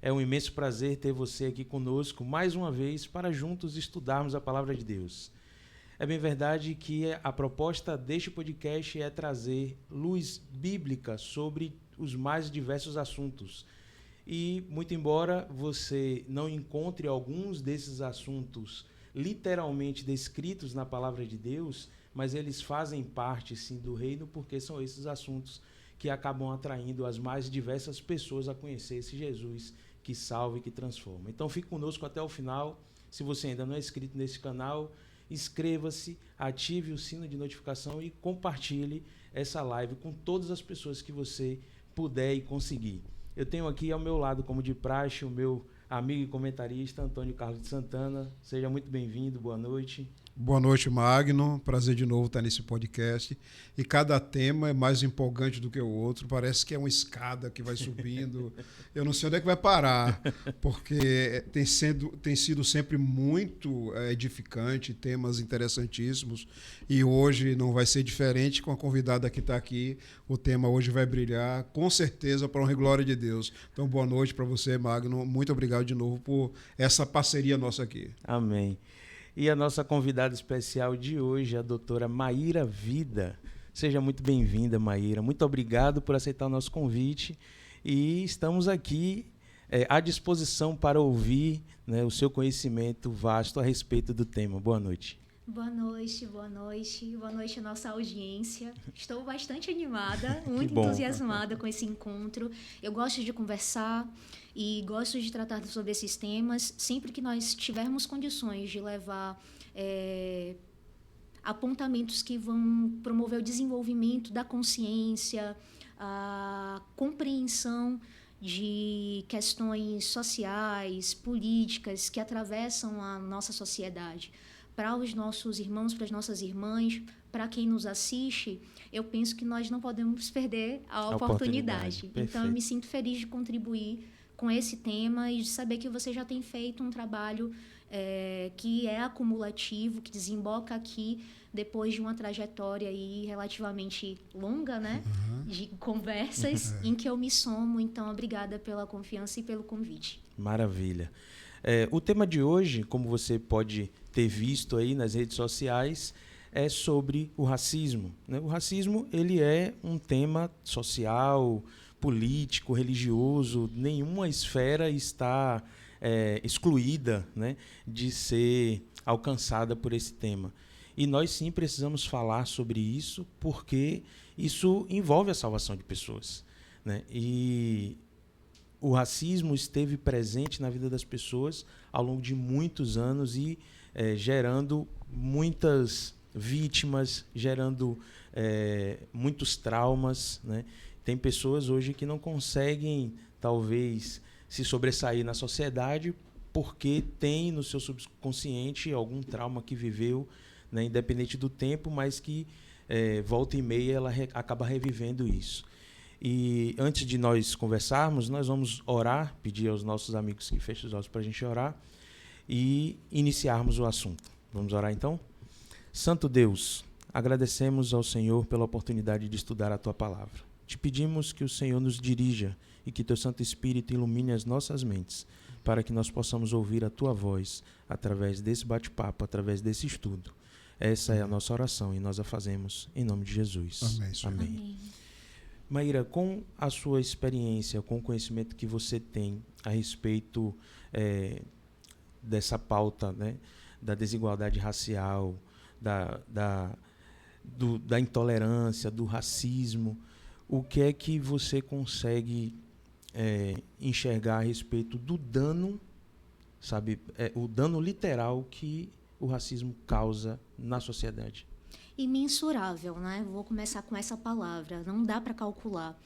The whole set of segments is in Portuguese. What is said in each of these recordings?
É um imenso prazer ter você aqui conosco mais uma vez para juntos estudarmos a Palavra de Deus. É bem verdade que a proposta deste podcast é trazer luz bíblica sobre os mais diversos assuntos. E, muito embora você não encontre alguns desses assuntos literalmente descritos na Palavra de Deus, mas eles fazem parte, sim, do reino, porque são esses assuntos que acabam atraindo as mais diversas pessoas a conhecer esse Jesus que salva e que transforma. Então, fique conosco até o final. Se você ainda não é inscrito nesse canal, inscreva-se, ative o sino de notificação e compartilhe essa live com todas as pessoas que você puder e conseguir. Eu tenho aqui ao meu lado, como de praxe, o meu amigo e comentarista, Antônio Carlos de Santana. Seja muito bem-vindo, boa noite. Boa noite, Magno. Prazer de novo estar nesse podcast. E cada tema é mais empolgante do que o outro. Parece que é uma escada que vai subindo. Eu não sei onde é que vai parar, porque tem sido sempre muito edificante, temas interessantíssimos. E hoje não vai ser diferente com a convidada que está aqui. O tema hoje vai brilhar, com certeza, para a honra e glória de Deus. Então, boa noite para você, Magno. Muito obrigado de novo por essa parceria nossa aqui. Amém. E a nossa convidada especial de hoje é a doutora Maíra Vida. Seja muito bem-vinda, Maíra. Muito obrigado por aceitar o nosso convite. E estamos aqui à disposição para ouvir, né, o seu conhecimento vasto a respeito do tema. Boa noite. Boa noite, boa noite. Boa noite à nossa audiência. Estou bastante animada, muito entusiasmada com esse encontro. Eu gosto de conversar e gosto de tratar sobre esses temas. Sempre que nós tivermos condições de levar apontamentos que vão promover o desenvolvimento da consciência, a compreensão de questões sociais, políticas que atravessam a nossa sociedade, para os nossos irmãos, para as nossas irmãs, para quem nos assiste, eu penso que nós não podemos perder a oportunidade. Então, eu me sinto feliz de contribuir com esse tema e de saber que você já tem feito um trabalho que é acumulativo, que desemboca aqui depois de uma trajetória aí relativamente longa, né? De conversas em que eu me somo. Então, obrigada pela confiança e pelo convite. Maravilha. O tema de hoje, como você pode ter visto aí nas redes sociais, é sobre o racismo, né? O racismo, ele é um tema social, político, religioso. Nenhuma esfera está excluída, né, de ser alcançada por esse tema. E nós sim precisamos falar sobre isso, porque isso envolve a salvação de pessoas, né? E o racismo esteve presente na vida das pessoas ao longo de muitos anos e gerando muitas vítimas, gerando muitos traumas, né? Tem pessoas hoje que não conseguem, talvez, se sobressair na sociedade porque tem no seu subconsciente algum trauma que viveu, né, independente do tempo, mas que volta e meia ela acaba revivendo isso. E antes de nós conversarmos, nós vamos orar, pedir aos nossos amigos que fechem os olhos para a gente orar e iniciarmos o assunto. Vamos orar então? Santo Deus, agradecemos ao Senhor pela oportunidade de estudar a Tua Palavra. Te pedimos que o Senhor nos dirija e que Teu Santo Espírito ilumine as nossas mentes para que nós possamos ouvir a Tua voz através desse bate-papo, através desse estudo. Essa é a nossa oração e nós a fazemos em nome de Jesus. Amém. Amém. Maíra, com a sua experiência, com o conhecimento que você tem a respeito dessa pauta, né, da desigualdade racial, da intolerância, do racismo, o que é que você consegue enxergar a respeito do dano, sabe, o dano literal que o racismo causa na sociedade? Imensurável, né? Vou começar com essa palavra. Não dá para calcular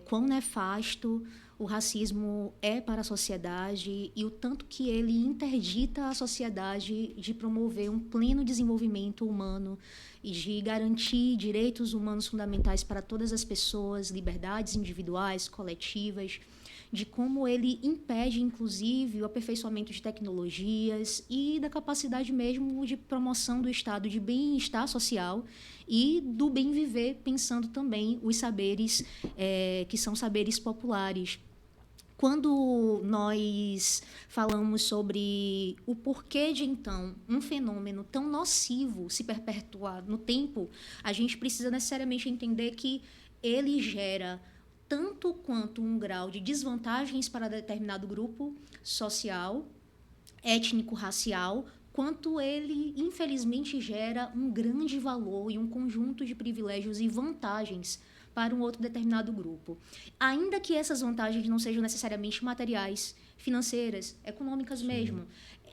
quão nefasto o racismo é para a sociedade e o tanto que ele interdita a sociedade de promover um pleno desenvolvimento humano e de garantir direitos humanos fundamentais para todas as pessoas, liberdades individuais, coletivas, de como ele impede, inclusive, o aperfeiçoamento de tecnologias e da capacidade mesmo de promoção do estado de bem-estar social e do bem viver, pensando também os saberes que são saberes populares. Quando nós falamos sobre o porquê de, então, um fenômeno tão nocivo se perpetuar no tempo, a gente precisa necessariamente entender que ele gera tanto quanto um grau de desvantagens para determinado grupo social, étnico-racial, quanto ele, infelizmente, gera um grande valor e um conjunto de privilégios e vantagens para um outro determinado grupo. Ainda que essas vantagens não sejam necessariamente materiais, financeiras, econômicas mesmo.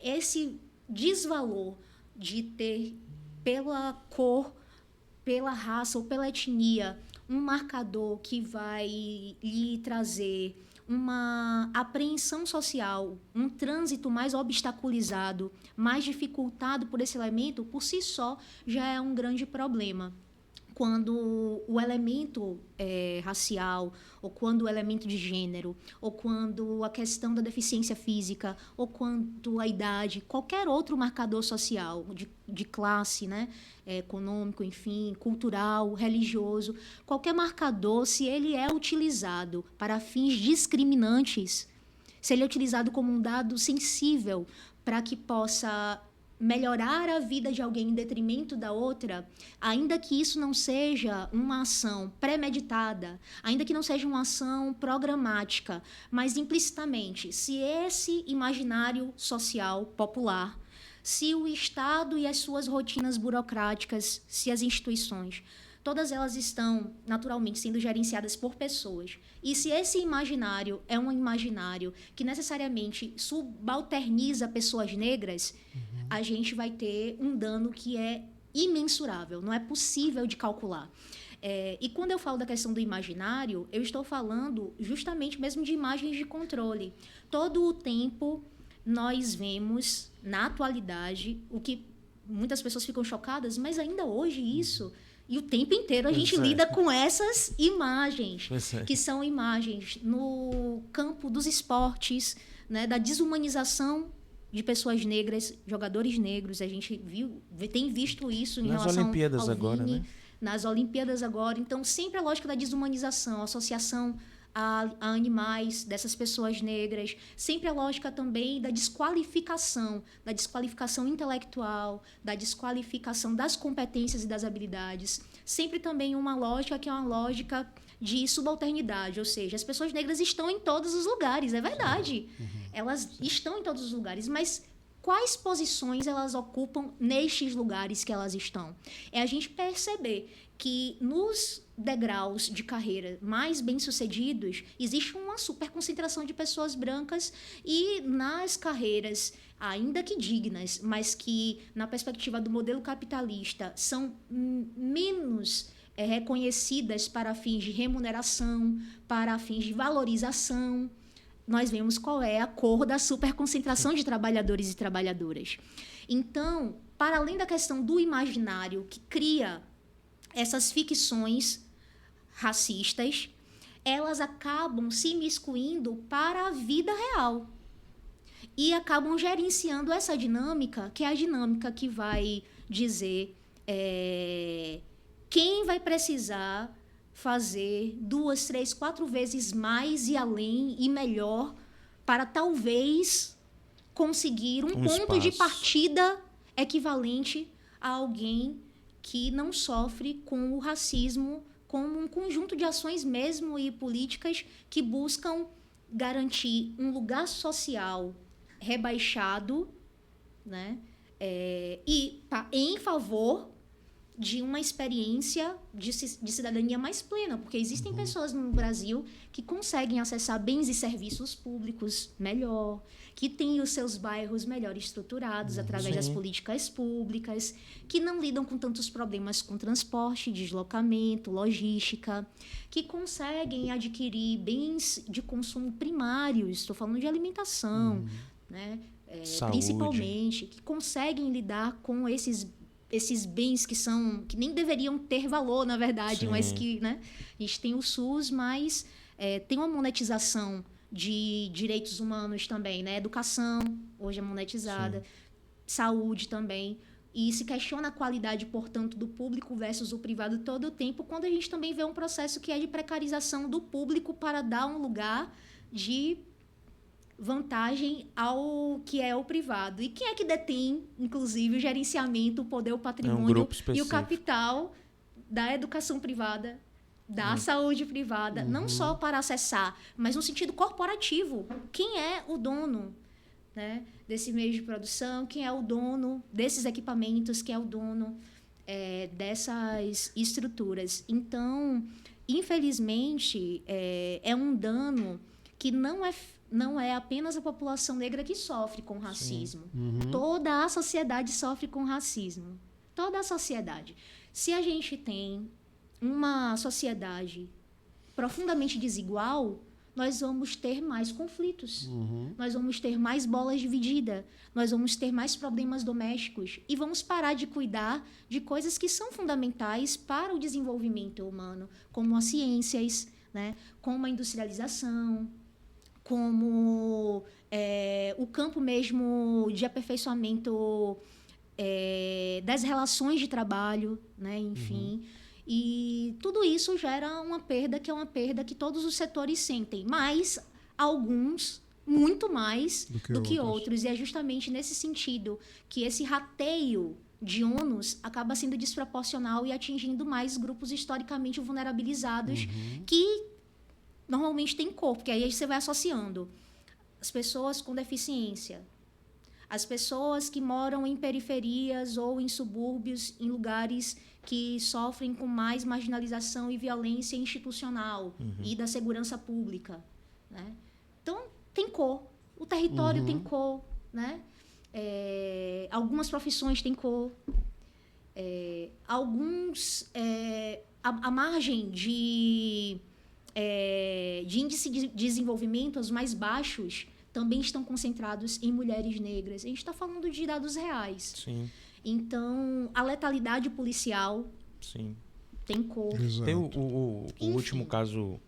Esse desvalor de ter, pela cor, pela raça ou pela etnia, um marcador que vai lhe trazer uma apreensão social, um trânsito mais obstaculizado, mais dificultado por esse elemento, por si só, já é um grande problema. Quando o elemento racial, ou quando o elemento de gênero, ou quando a questão da deficiência física, ou quando a idade, qualquer outro marcador social, de classe, né, econômico, enfim, cultural, religioso, qualquer marcador, se ele é utilizado para fins discriminantes, se ele é utilizado como um dado sensível para que possa melhorar a vida de alguém em detrimento da outra, ainda que isso não seja uma ação premeditada, ainda que não seja uma ação programática, mas implicitamente, se esse imaginário social popular, se o Estado e as suas rotinas burocráticas, se as instituições, todas elas estão naturalmente sendo gerenciadas por pessoas. E se esse imaginário é um imaginário que necessariamente subalterniza pessoas negras, a gente vai ter um dano que é imensurável, não é possível de calcular. E quando eu falo da questão do imaginário, eu estou falando justamente mesmo de imagens de controle. Todo o tempo nós vemos, na atualidade, o que muitas pessoas ficam chocadas, mas ainda hoje isso... E o tempo inteiro a gente lida com essas imagens, que são imagens no campo dos esportes, né, da desumanização de pessoas negras, jogadores negros. A gente tem visto isso em relação ao Vini, agora, né? Nas Olimpíadas agora. Então, sempre a lógica da desumanização, a associação a animais dessas pessoas negras, sempre a lógica também da desqualificação intelectual, da desqualificação das competências e das habilidades, sempre também uma lógica que é uma lógica de subalternidade, ou seja, as pessoas negras estão em todos os lugares, é verdade, elas estão em todos os lugares, mas quais posições elas ocupam nestes lugares que elas estão? É a gente perceber que nos degraus de carreira mais bem-sucedidos existe uma superconcentração de pessoas brancas e nas carreiras, ainda que dignas, mas que, na perspectiva do modelo capitalista, são menos reconhecidas para fins de remuneração, para fins de valorização, nós vemos qual é a cor da superconcentração de trabalhadores e trabalhadoras. Então, para além da questão do imaginário que cria essas ficções racistas, elas acabam se imiscuindo para a vida real e acabam gerenciando essa dinâmica, que é a dinâmica que vai dizer quem vai precisar fazer 2, 3, 4 vezes mais e além e melhor para talvez conseguir um ponto de partida equivalente a alguém que não sofre com o racismo, com um conjunto de ações mesmo e políticas que buscam garantir um lugar social rebaixado, né? E em favor de uma experiência de cidadania mais plena, porque existem pessoas no Brasil que conseguem acessar bens e serviços públicos melhor, que têm os seus bairros melhor estruturados através das políticas públicas, que não lidam com tantos problemas com transporte, deslocamento, logística, que conseguem adquirir bens de consumo primários, estou falando de alimentação, né? Principalmente, que conseguem lidar com esses bens que nem deveriam ter valor, na verdade, mas que, né, a gente tem o SUS, mas tem uma monetização de direitos humanos também, né? Educação, hoje é monetizada, saúde também, e se questiona a qualidade, portanto, do público versus o privado todo o tempo, quando a gente também vê um processo que é de precarização do público para dar um lugar de vantagem ao que é o privado. E quem é que detém, inclusive, o gerenciamento, o poder, o patrimônio e o capital da educação privada, da saúde privada, não só para acessar, mas no sentido corporativo. Quem é o dono, né, desse meio de produção? Quem é o dono desses equipamentos? Quem é o dono dessas estruturas? Então, infelizmente, é um dano que não é apenas a população negra que sofre com racismo. Toda a sociedade sofre com racismo. Toda a sociedade. Se a gente tem uma sociedade profundamente desigual, nós vamos ter mais conflitos. Nós vamos ter mais bolas divididas. Nós vamos ter mais problemas domésticos. E vamos parar de cuidar de coisas que são fundamentais para o desenvolvimento humano, como as ciências, né? Como a industrialização, como o campo mesmo de aperfeiçoamento das relações de trabalho, né? Enfim. E tudo isso gera uma perda, que é uma perda que todos os setores sentem, mas alguns muito mais do que outros. E é justamente nesse sentido que esse rateio de ônus acaba sendo desproporcional e atingindo mais grupos historicamente vulnerabilizados que normalmente têm cor, porque aí você vai associando as pessoas com deficiência, as pessoas que moram em periferias ou em subúrbios, em lugares que sofrem com mais marginalização e violência institucional e da segurança pública, né? Então, tem cor. O território tem cor, né? Algumas profissões têm cor. A margem de índice de desenvolvimento, os mais baixos, também estão concentrados em mulheres negras. A gente está falando de dados reais. Sim. Então, a letalidade policial tem cor. Exato. Tem o último caso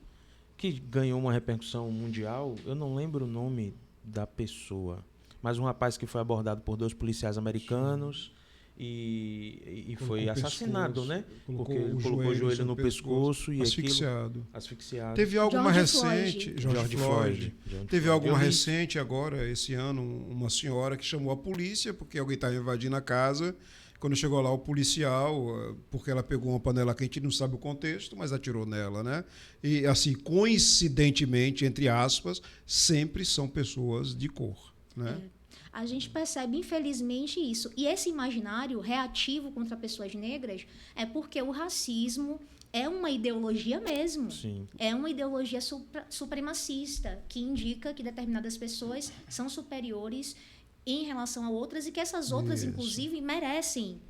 que ganhou uma repercussão mundial, eu não lembro o nome da pessoa, mas um rapaz que foi abordado por 2 policiais americanos e foi assassinado, né? Porque ele colocou o joelho no pescoço e asfixiado. Teve alguma recente, George Floyd. Teve alguma recente agora, esse ano, uma senhora que chamou a polícia porque alguém estava invadindo a casa. Quando chegou lá o policial, porque ela pegou uma panela quente, não sabe o contexto, mas atirou nela, né? E assim, coincidentemente, entre aspas, sempre são pessoas de cor, né? A gente percebe, infelizmente, isso. E esse imaginário reativo contra pessoas negras é porque o racismo é uma ideologia mesmo. Sim. É uma ideologia supremacista, que indica que determinadas pessoas são superiores em relação a outras e que essas outras, inclusive, merecem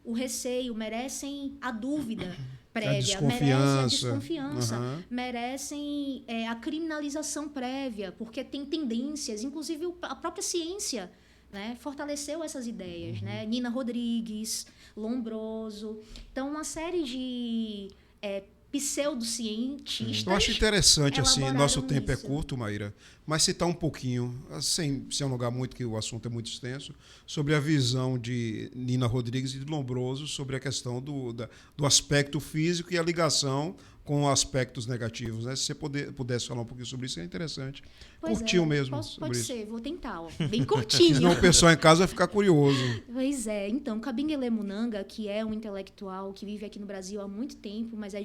o receio, merecem a dúvida prévia, merecem a desconfiança, merecem a criminalização prévia, porque tem tendências, inclusive a própria ciência, né, fortaleceu essas ideias, né? Nina Rodrigues, Lombroso. Então, uma série de pseudocientistas. Eu acho interessante, assim, nosso tempo é curto, Maíra, mas citar um pouquinho, sem alongar muito, que o assunto é muito extenso, sobre a visão de Nina Rodrigues e de Lombroso sobre a questão do aspecto físico e a ligação com aspectos negativos, né? Se você pudesse falar um pouquinho sobre isso, é interessante. Curtinho mesmo. Pode ser, vou tentar, ó. Bem curtinho. Senão o pessoal em casa vai ficar curioso. Pois é. Então, Kabengele Munanga, que é um intelectual que vive aqui no Brasil há muito tempo, mas é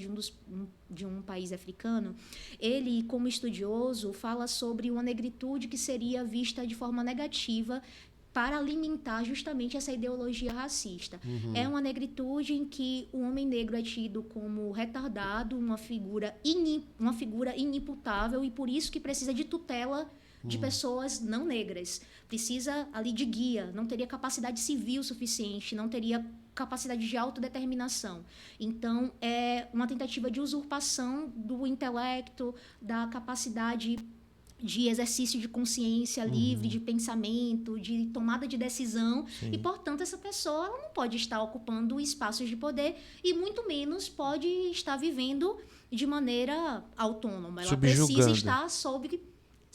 de um país africano, ele, como estudioso, fala sobre uma negritude que seria vista de forma negativa para alimentar justamente essa ideologia racista. É uma negritude em que o homem negro é tido como retardado, uma figura inimputável, e por isso que precisa de tutela de pessoas não negras. Precisa ali de guia, não teria capacidade civil suficiente, não teria capacidade de autodeterminação. Então, é uma tentativa de usurpação do intelecto, da capacidade de exercício de consciência livre, de pensamento, de tomada de decisão. Sim. E, portanto, essa pessoa ela não pode estar ocupando espaços de poder e muito menos pode estar vivendo de maneira autônoma. Ela precisa estar sob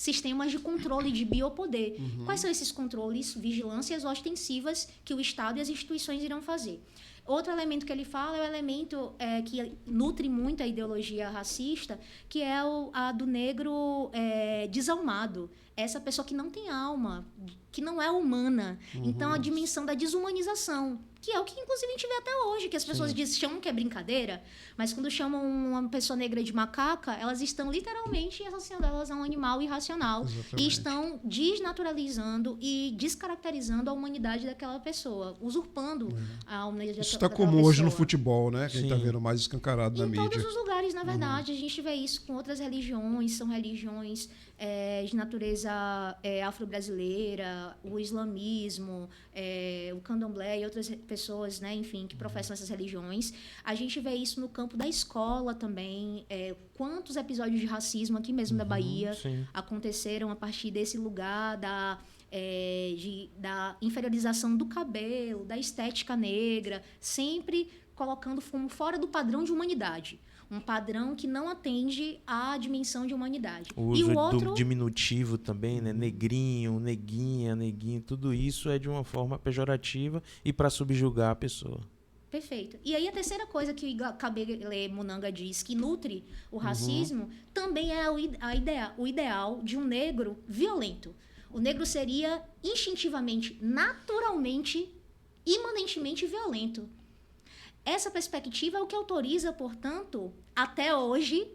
sistemas de controle de biopoder. Quais são esses controles, vigilâncias ostensivas que o Estado e as instituições irão fazer? Outro elemento que ele fala é o elemento que nutre muito a ideologia racista, que é a do negro desalmado. Essa pessoa que não tem alma, que não é humana. Então, a dimensão da desumanização, que é o que, inclusive, a gente vê até hoje, que as pessoas chamam que é brincadeira, mas quando chamam uma pessoa negra de macaca, elas estão literalmente associando elas a um animal irracional. Exatamente. E estão desnaturalizando e descaracterizando a humanidade daquela pessoa, usurpando a humanidade Isso daquela está pessoa. comum hoje no futebol, né? Que a gente está Sim. vendo mais escancarado na Em mídia. todos os lugares, na verdade. A gente vê isso com outras religiões, são religiões de natureza afro-brasileira, o islamismo, o candomblé e outras pessoas, né, enfim, que professam essas religiões. A gente vê isso no campo da escola também. Quantos episódios de racismo aqui mesmo da Bahia Sim. aconteceram a partir desse lugar da inferiorização do cabelo, da estética negra, sempre colocando como fora do padrão de humanidade. Um padrão que não atende à dimensão de humanidade. O E uso o outro... do diminutivo também, né? Negrinho, neguinha, neguinho, tudo isso é de uma forma pejorativa e para subjugar a pessoa. Perfeito. E aí a terceira coisa que o Kabele Munanga diz que nutre o racismo também é o ideal de um negro violento. O negro seria instintivamente, naturalmente, imanentemente violento. Essa perspectiva é o que autoriza, portanto, até hoje,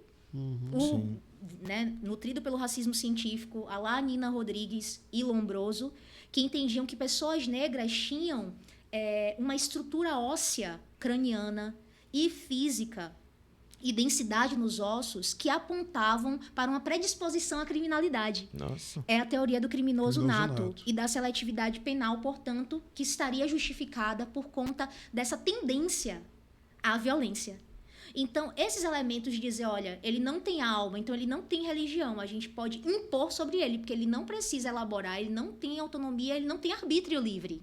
nutrido pelo racismo científico, a lá Nina Rodrigues e Lombroso, que entendiam que pessoas negras tinham uma estrutura óssea craniana e física e densidade nos ossos que apontavam para uma predisposição à criminalidade. Nossa. É a teoria do criminoso nato e da seletividade penal, portanto, que estaria justificada por conta dessa tendência à violência. Então, esses elementos de dizer, olha, ele não tem alma, então ele não tem religião, a gente pode impor sobre ele, porque ele não precisa elaborar, ele não tem autonomia, ele não tem arbítrio livre.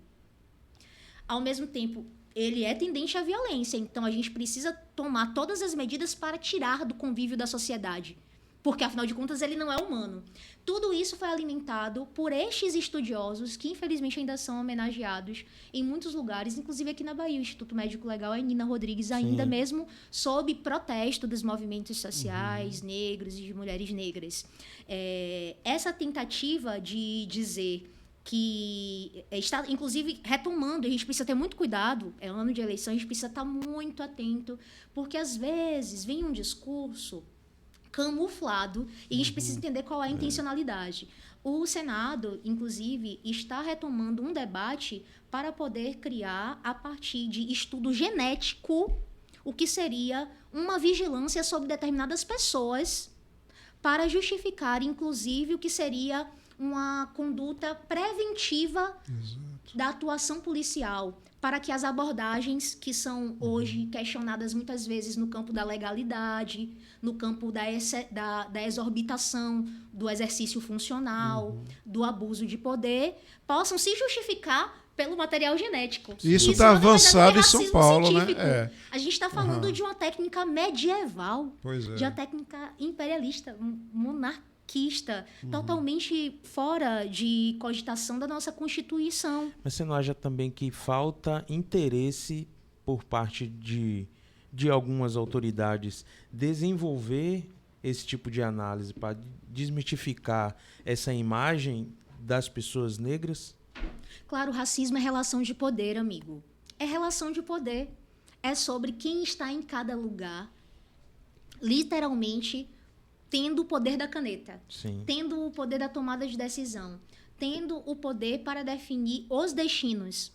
Ao mesmo tempo, ele é tendente à violência, então a gente precisa tomar todas as medidas para tirar do convívio da sociedade, porque, afinal de contas, ele não é humano. Tudo isso foi alimentado por estes estudiosos que, infelizmente, ainda são homenageados em muitos lugares, inclusive aqui na Bahia. O Instituto Médico Legal é Nina Rodrigues, ainda mesmo sob protesto dos movimentos sociais negros e de mulheres negras. Essa tentativa de dizer que está, inclusive, retomando, a gente precisa ter muito cuidado, é ano de eleição, a gente precisa estar muito atento, porque, às vezes, vem um discurso camuflado e a gente precisa entender qual é a intencionalidade. O Senado, inclusive, está retomando um debate para poder criar, a partir de estudo genético, o que seria uma vigilância sobre determinadas pessoas para justificar, inclusive, o que seria uma conduta preventiva da atuação policial, para que as abordagens que são hoje questionadas muitas vezes no campo da legalidade, no campo da exorbitação, do exercício funcional, do abuso de poder, possam se justificar pelo material genético. Isso está avançado em São Paulo, científico. né? A gente está falando de uma técnica medieval, de uma técnica imperialista, monarquista, totalmente fora de cogitação da nossa Constituição. Mas você não acha também que falta interesse por parte de algumas autoridades desenvolver esse tipo de análise para desmitificar essa imagem das pessoas negras? Claro, o racismo é relação de poder, amigo. É relação de poder. É sobre quem está em cada lugar, literalmente, tendo o poder da caneta, tendo o poder da tomada de decisão, tendo o poder para definir os destinos.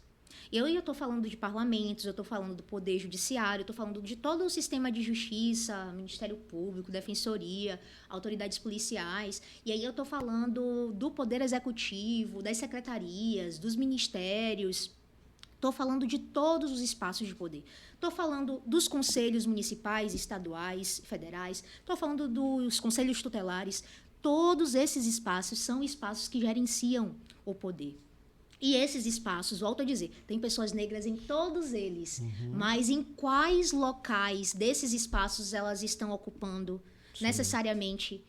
Eu estou falando de parlamentos, eu estou falando do poder judiciário, eu estou falando de todo o sistema de justiça, Ministério Público, Defensoria, autoridades policiais. E aí eu estou falando do poder executivo, das secretarias, dos ministérios. Estou falando de todos os espaços de poder. Estou falando dos conselhos municipais, estaduais, federais. Estou falando dos conselhos tutelares. Todos esses espaços são espaços que gerenciam o poder. E esses espaços, volto a dizer, tem pessoas negras em todos eles, mas em quais locais desses espaços elas estão ocupando necessariamente,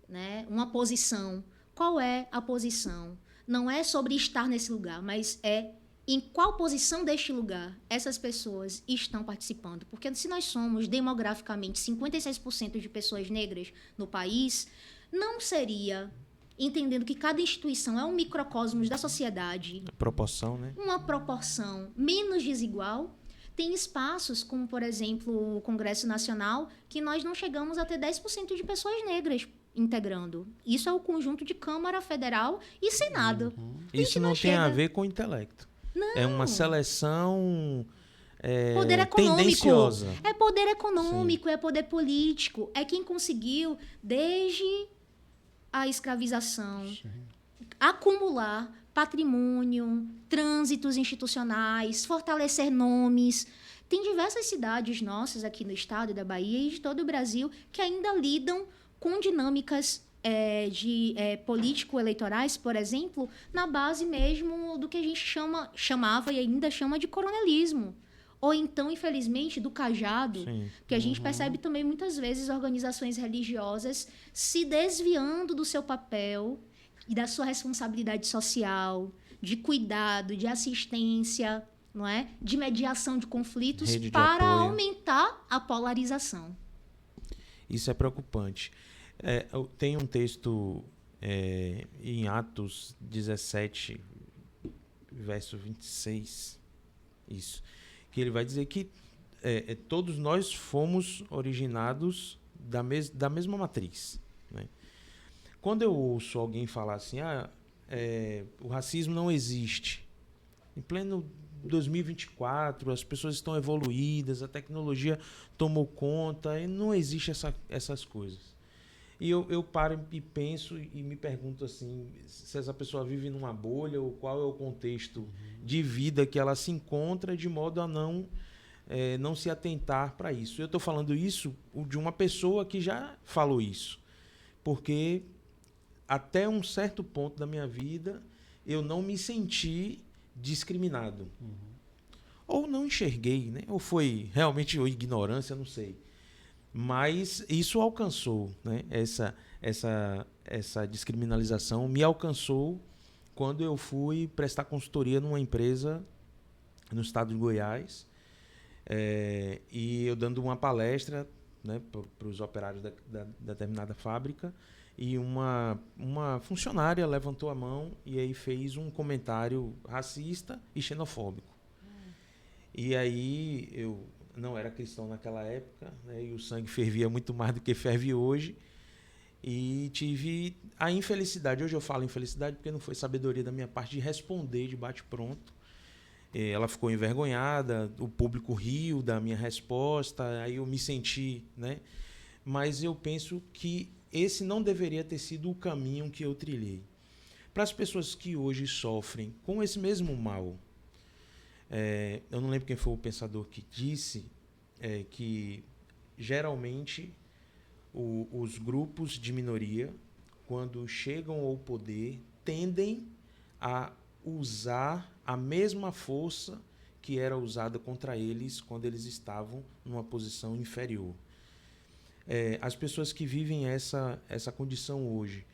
né, uma posição qual é a posição. Não é sobre estar nesse lugar, mas é em qual posição deste lugar essas pessoas estão participando. Porque se nós somos demograficamente 56% de pessoas negras no país, não seria, entendendo que cada instituição é um microcosmos da sociedade, Proporção, né? uma proporção menos desigual. Tem espaços, como, por exemplo, o Congresso Nacional, que nós não chegamos a ter 10% de pessoas negras integrando. Isso é o conjunto de Câmara Federal e Senado. Isso não tem a ver com intelecto. Não. É uma seleção Poder econômico. tendenciosa. É poder econômico, é poder político. É quem conseguiu, desde a escravização, acumular patrimônio, trânsitos institucionais, fortalecer nomes. Tem diversas cidades nossas aqui no estado da Bahia e de todo o Brasil que ainda lidam com dinâmicas político-eleitorais, por exemplo, na base mesmo do que a gente chamava e ainda chama de coronelismo. Ou então, infelizmente, do cajado, Sim. que a gente percebe também muitas vezes organizações religiosas se desviando do seu papel e da sua responsabilidade social, de cuidado, de assistência, não é? De mediação de conflitos Rede de para apoio. aumentar a polarização. Isso é preocupante. Tem um texto em Atos 17, verso 26, isso, que ele vai dizer que todos nós fomos originados da mesma matriz, né? Quando eu ouço alguém falar assim, o racismo não existe, em pleno 2024, as pessoas estão evoluídas, a tecnologia tomou conta, e não existe essas coisas. E eu paro e penso e me pergunto assim, se essa pessoa vive numa bolha ou qual é o contexto de vida que ela se encontra de modo a não se atentar para isso. Eu estou falando isso de uma pessoa que já falou isso, porque até um certo ponto da minha vida eu não me senti discriminado. Ou não enxerguei, né? Ou foi realmente ignorância, não sei. Mas isso alcançou, né? Essa descriminalização me alcançou quando eu fui prestar consultoria numa empresa no estado de Goiás, e eu dando uma palestra, né, para os operários da determinada fábrica, e uma funcionária levantou a mão e aí fez um comentário racista e xenofóbico. E aí eu não era cristão naquela época, né, e o sangue fervia muito mais do que ferve hoje, e tive a infelicidade, hoje eu falo infelicidade porque não foi sabedoria da minha parte de responder de bate-pronto. Ela ficou envergonhada, o público riu da minha resposta, aí eu me senti, né? Mas eu penso que esse não deveria ter sido o caminho que eu trilhei. Para as pessoas que hoje sofrem com esse mesmo mal, eu não lembro quem foi o pensador que disse que geralmente os grupos de minoria, quando chegam ao poder, tendem a usar a mesma força que era usada contra eles quando eles estavam numa posição inferior. As pessoas que vivem essa condição hoje,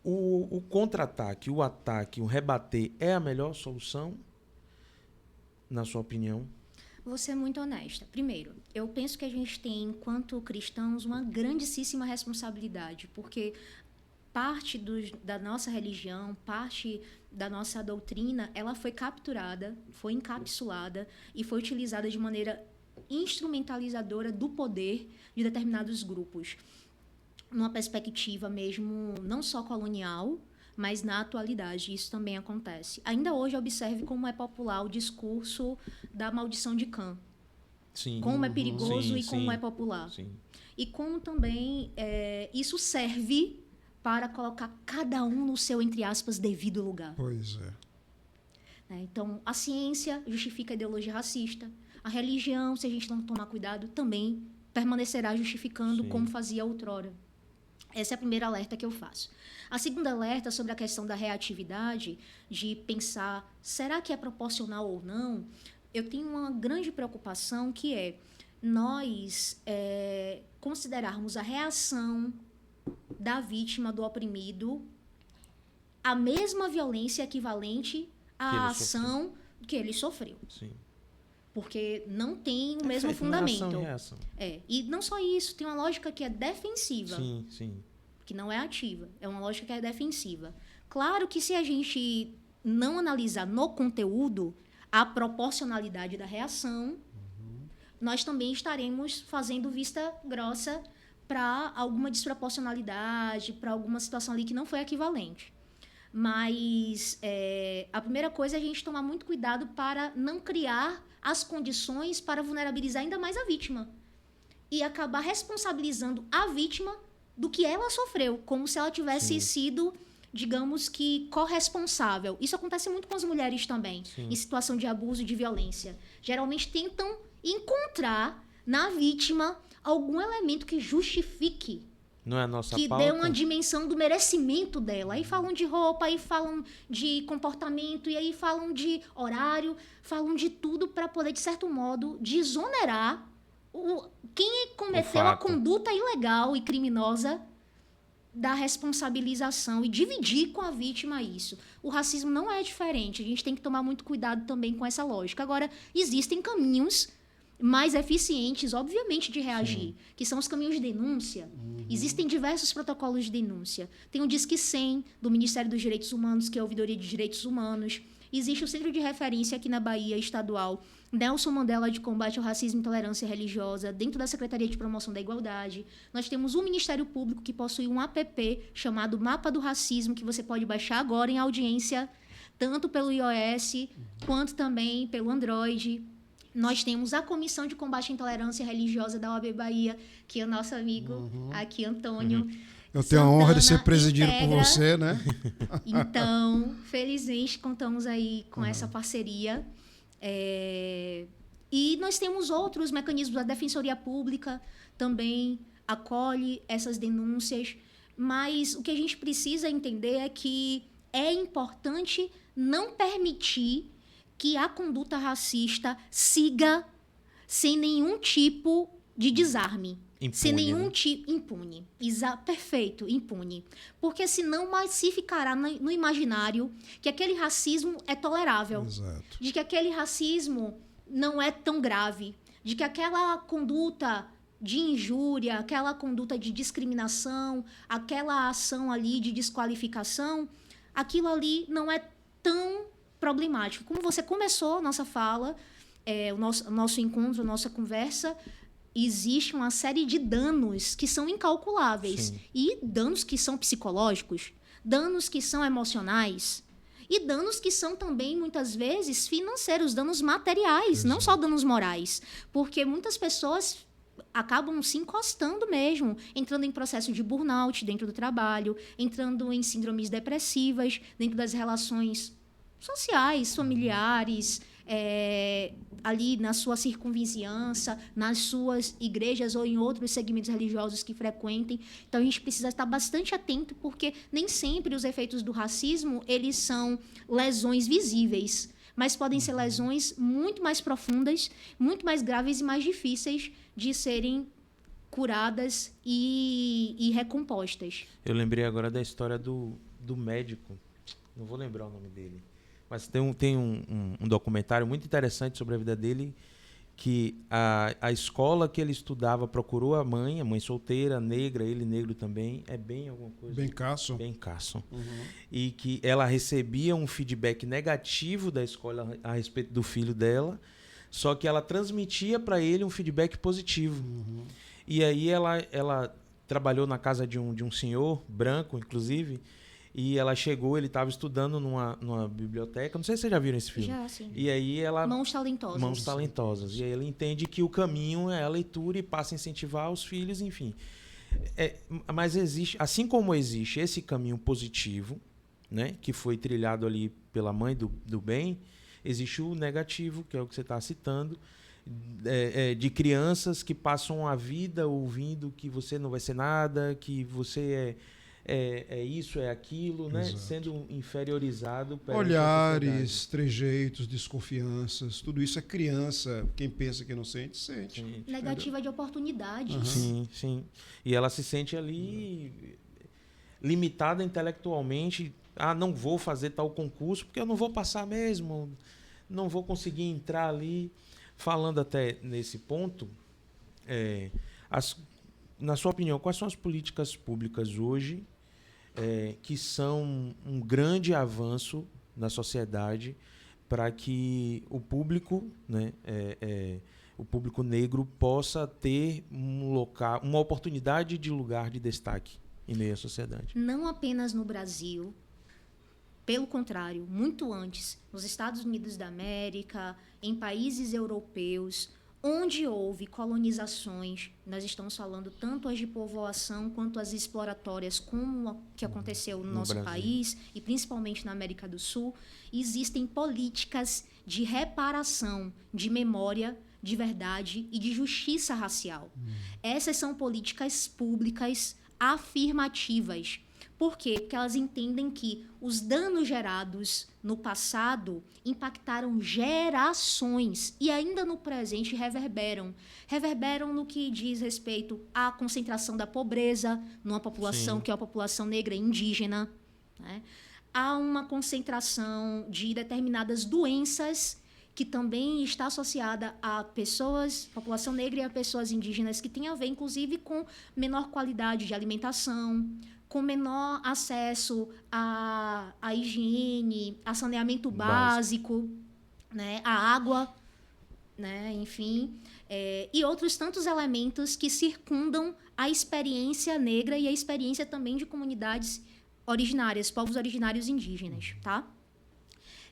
o contra-ataque, o ataque, o rebater é a melhor solução, na sua opinião? Vou ser muito honesta. Primeiro, eu penso que a gente tem, enquanto cristãos, uma grandíssima responsabilidade, porque parte da nossa religião, parte da nossa doutrina, ela foi capturada, foi encapsulada e foi utilizada de maneira instrumentalizadora do poder de determinados grupos, numa perspectiva mesmo não só colonial, mas na atualidade isso também acontece. Ainda hoje observe como é popular o discurso da maldição de Cã. Sim. Como é perigoso Sim, e como sim, é popular. sim. E como também isso serve para colocar cada um no seu, entre aspas, devido lugar. Pois é. Então, a ciência justifica a ideologia racista. A religião, se a gente não tomar cuidado, também permanecerá justificando Sim. como fazia outrora. Essa é a primeira alerta que eu faço. A segunda alerta sobre a questão da reatividade, de pensar, será que é proporcional ou não? Eu tenho uma grande preocupação que é nós considerarmos a reação da vítima, do oprimido, a mesma violência equivalente à ação que ele sofreu. Sim. Porque não tem o mesmo Efeito, fundamento. ação e reação. E não só isso, tem uma lógica que é defensiva. Sim, sim. Que não é ativa. É uma lógica que é defensiva. Claro que se a gente não analisar no conteúdo a proporcionalidade da reação, nós também estaremos fazendo vista grossa para alguma desproporcionalidade, para alguma situação ali que não foi equivalente. Mas a primeira coisa é a gente tomar muito cuidado para não criar as condições para vulnerabilizar ainda mais a vítima. E acabar responsabilizando a vítima do que ela sofreu, como se ela tivesse sido, digamos que, corresponsável. Isso acontece muito com as mulheres também, em situação de abuso e de violência. Geralmente tentam encontrar na vítima algum elemento que justifique, não é a nossa que pauta. dê uma dimensão do merecimento dela. Aí falam de roupa, aí falam de comportamento, e aí falam de horário, falam de tudo para poder, de certo modo, desonerar quem cometeu a conduta ilegal e criminosa da responsabilização e dividir com a vítima isso. O racismo não é diferente. A gente tem que tomar muito cuidado também com essa lógica. Agora, existem caminhos mais eficientes, obviamente, de reagir, que são os caminhos de denúncia. Existem diversos protocolos de denúncia. Tem o Disque 100, do Ministério dos Direitos Humanos, que é a Ouvidoria de Direitos Humanos. Existe o Centro de Referência aqui na Bahia, estadual, Nelson Mandela de Combate ao Racismo e Intolerância Religiosa, dentro da Secretaria de Promoção da Igualdade. Nós temos o Ministério Público, que possui um app chamado Mapa do Racismo, que você pode baixar agora em audiência, tanto pelo iOS, quanto também pelo Android. Nós temos a Comissão de Combate à Intolerância Religiosa da OAB Bahia, que é o nosso amigo aqui, Antônio. Eu tenho a honra de ser presidido por você, né? Então, felizmente, contamos aí com essa parceria. E nós temos outros mecanismos. A Defensoria Pública também acolhe essas denúncias. Mas o que a gente precisa entender é que é importante não permitir que a conduta racista siga sem nenhum tipo de desarme. Impune, sem nenhum tipo... Impune. Perfeito, impune. Porque senão massificará no imaginário que aquele racismo é tolerável. Exato. De que aquele racismo não é tão grave. De que aquela conduta de injúria, aquela conduta de discriminação, aquela ação ali de desqualificação, aquilo ali não é tão problemático. Como você começou a nossa fala, o nosso encontro, a nossa conversa, existe uma série de danos que são incalculáveis. Sim. E danos que são psicológicos, danos que são emocionais e danos que são também, muitas vezes, financeiros, danos materiais, não só danos morais. Porque muitas pessoas acabam se encostando mesmo, entrando em processo de burnout dentro do trabalho, entrando em síndromes depressivas dentro das relações sociais, familiares, ali na sua circunvizinhança, nas suas igrejas ou em outros segmentos religiosos que frequentem. Então, a gente precisa estar bastante atento, porque nem sempre os efeitos do racismo eles são lesões visíveis, mas podem ser lesões muito mais profundas, muito mais graves e mais difíceis de serem curadas e recompostas. Eu lembrei agora da história do médico, não vou lembrar o nome dele, mas tem um documentário muito interessante sobre a vida dele, que a escola que ele estudava procurou a mãe solteira, negra, ele negro também, bem alguma coisa? Bem Carson. Bem Carson. E que ela recebia um feedback negativo da escola a respeito do filho dela, só que ela transmitia para ele um feedback positivo. E aí ela trabalhou na casa de um senhor, branco inclusive, e ela chegou, ele estava estudando numa biblioteca. Não sei se vocês já viram esse filme. Já, sim. E aí ela... Mãos Talentosas. Mãos Talentosas. E aí ele entende que o caminho é a leitura e passa a incentivar os filhos, enfim. Mas existe, assim como existe esse caminho positivo, né, que foi trilhado ali pela mãe do bem, existe o negativo, que é o que você está citando, de crianças que passam a vida ouvindo que você não vai ser nada, que você é isso, é aquilo, né? Sendo inferiorizado. Olhares, trejeitos, desconfianças, tudo isso é criança. Quem pensa que não sente, sente. Sim. Negativa de oportunidades. Sim, sim. E ela se sente ali limitada intelectualmente. Não vou fazer tal concurso porque eu não vou passar mesmo, não vou conseguir entrar ali. Falando até nesse ponto, na sua opinião, quais são as políticas públicas hoje que são um grande avanço na sociedade para que o público, né, o público negro possa ter uma oportunidade de lugar de destaque em meio à sociedade? Não apenas no Brasil, pelo contrário, muito antes, nos Estados Unidos da América, em países europeus, onde houve colonizações, nós estamos falando tanto as de povoação quanto as exploratórias, como a que aconteceu no nosso país, e principalmente na América do Sul, existem políticas de reparação, de memória, de verdade e de justiça racial. Essas são políticas públicas afirmativas. Por quê? Porque elas entendem que os danos gerados no passado impactaram gerações e ainda no presente reverberam. Reverberam no que diz respeito à concentração da pobreza numa população que é a população negra e indígena, né? Há uma concentração de determinadas doenças que também está associada a população negra e a pessoas indígenas, que tem a ver, inclusive, com menor qualidade de alimentação, com menor acesso à higiene, a saneamento básico, né, a água, né, enfim, e outros tantos elementos que circundam a experiência negra e a experiência também de comunidades originárias, povos originários indígenas, tá?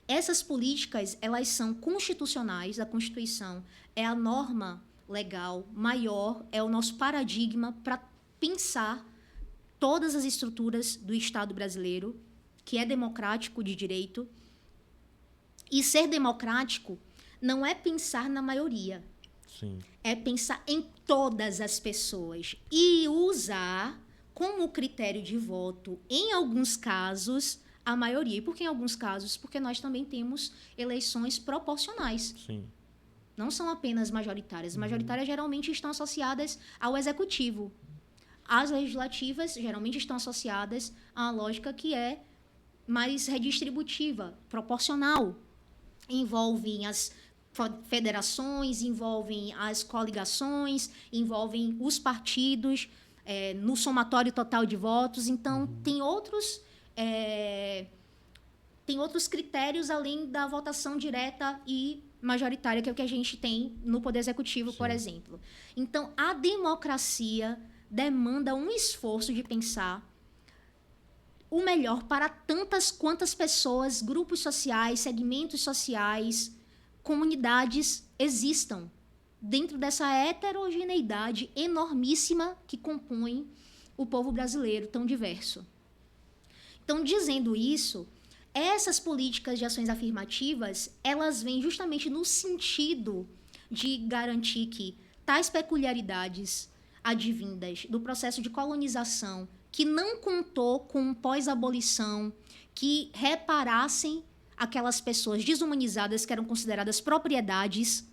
Essas políticas, elas são constitucionais, a Constituição é a norma legal maior, é o nosso paradigma para pensar todas as estruturas do Estado brasileiro, que é democrático de direito. E ser democrático não é pensar na maioria. Sim. É pensar em todas as pessoas e usar como critério de voto, em alguns casos, a maioria. E por que em alguns casos? Porque nós também temos eleições proporcionais. Sim. Não são apenas majoritárias. Majoritárias geralmente estão associadas ao executivo. As legislativas geralmente estão associadas a uma lógica que é mais redistributiva, proporcional. Envolvem as federações, envolvem as coligações, envolvem os partidos, no somatório total de votos. Então, tem outros critérios além da votação direta e majoritária, que é o que a gente tem no Poder Executivo, por exemplo. Então, a democracia demanda um esforço de pensar o melhor para tantas quantas pessoas, grupos sociais, segmentos sociais, comunidades existam dentro dessa heterogeneidade enormíssima que compõe o povo brasileiro tão diverso. Então, dizendo isso, essas políticas de ações afirmativas, elas vêm justamente no sentido de garantir que tais peculiaridades advindas do processo de colonização, que não contou com pós-abolição, que reparassem aquelas pessoas desumanizadas que eram consideradas propriedades,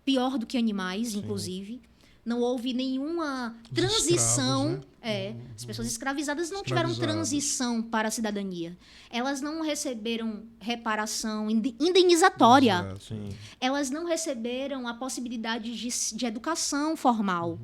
pior do que animais, inclusive. Não houve nenhuma transição. Escravos, né? As pessoas escravizadas não tiveram transição para a cidadania. Elas não receberam reparação indenizatória. Elas não receberam a possibilidade de educação formal.